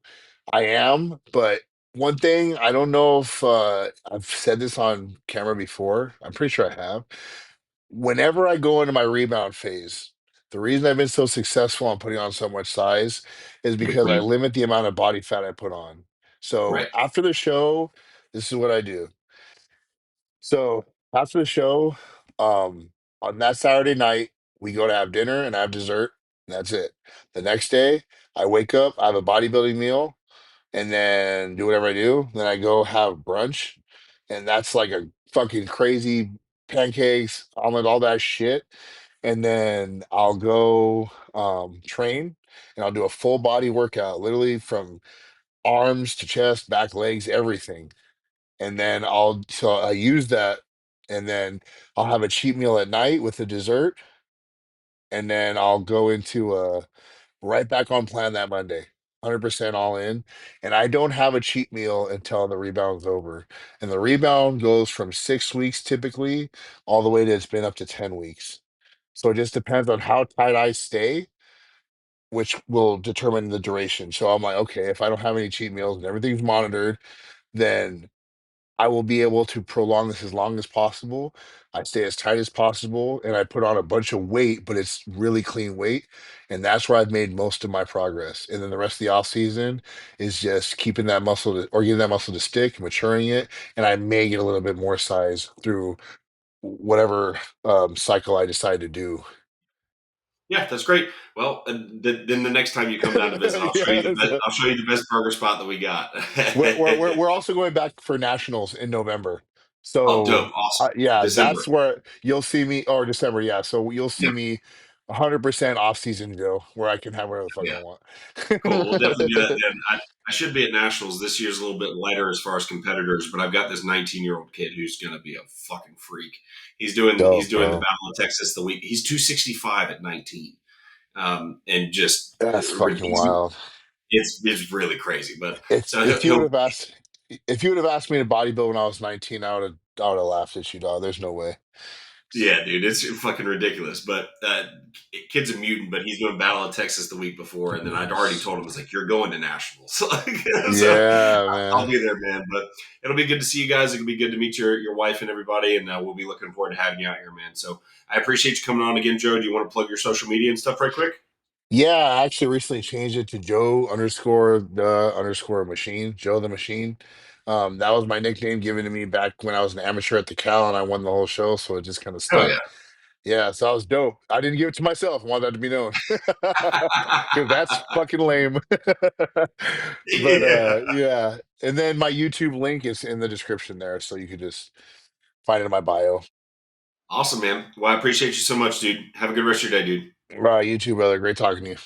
I am, but one thing I don't know if I've said this on camera before. I'm pretty sure I have. Whenever I go into my rebound phase, the reason I've been so successful on putting on so much size is Get because I clean, limit the amount of body fat I put on. So right? after the show, this is what I do. So after the show, um, on that Saturday night, we go to have dinner and have dessert. And that's it. The next day, I wake up, I have a bodybuilding meal, and then do whatever I do. Then I go have brunch, and that's like a fucking crazy pancakes, omelet, all that shit. And then I'll go train, and I'll do a full body workout, literally from arms to chest, back, legs, everything. And then I use that, and then I'll have a cheat meal at night with a dessert, and then I'll go into right back on plan that Monday. 100% all in, and I don't have a cheat meal until the rebound's over. And the rebound goes from 6 weeks typically all the way to it's been up to 10 weeks. So it just depends on how tight I stay, which will determine the duration. So I'm like, okay, if I don't have any cheat meals and everything's monitored, then I will be able to prolong this as long as possible. I stay as tight as possible and I put on a bunch of weight, but it's really clean weight. And that's where I've made most of my progress. And then the rest of the off season is just keeping that muscle or getting that muscle to stick, maturing it. And I may get a little bit more size through whatever cycle I decide to do. Yeah, that's great. Well, then the next time you come down to visit, I'll show you the Yes. best. I'll show you the best burger spot that we got. We're also going back for nationals in November. Oh, So dope! Awesome. yeah, December. that's where you'll see me, or December, yeah. So you'll see Yep. me 100% off season Joe, where I can have whatever the fuck Yeah. I want. Cool. We'll definitely do that then. I should be at nationals. This year's a little bit lighter as far as competitors, but I've got this 19-year-old kid who's going to be a fucking freak. He's Dope, doing the bro. Battle of Texas the week. He's 265 at 19, and just That's fucking he's wild. it's really crazy. But If so if you would he'll have asked if you would have asked me to bodybuild when I was 19, I would have laughed at you, dog. There's no way. yeah, dude, it's fucking ridiculous. But kid's a mutant, but he's doing Battle of Texas the week before, and then I'd already told him, I was like, "You're going to nationals," so Yeah, I'll man. be there, man. But it'll be good to see you guys. It'll be good to meet your wife and everybody, and we'll be looking forward to having you out here, man. So I appreciate you coming on again, Joe. Do you want to plug your social media and stuff right quick? Yeah, I actually recently changed it to Joe underscore the underscore machine, Joe the machine. That was my nickname given to me back when I was an amateur at the Cal and I won the whole show, so it just kind of Oh yeah, stuck. Yeah, so I was dope. I didn't give it to myself. I want that to be known. Because that's fucking lame. But yeah, yeah. And then my YouTube link is in the description there, so you could just find it in my bio. awesome, man. Well, I appreciate you so much, dude. Have a good rest of your day, dude. You too, brother. Great talking to you.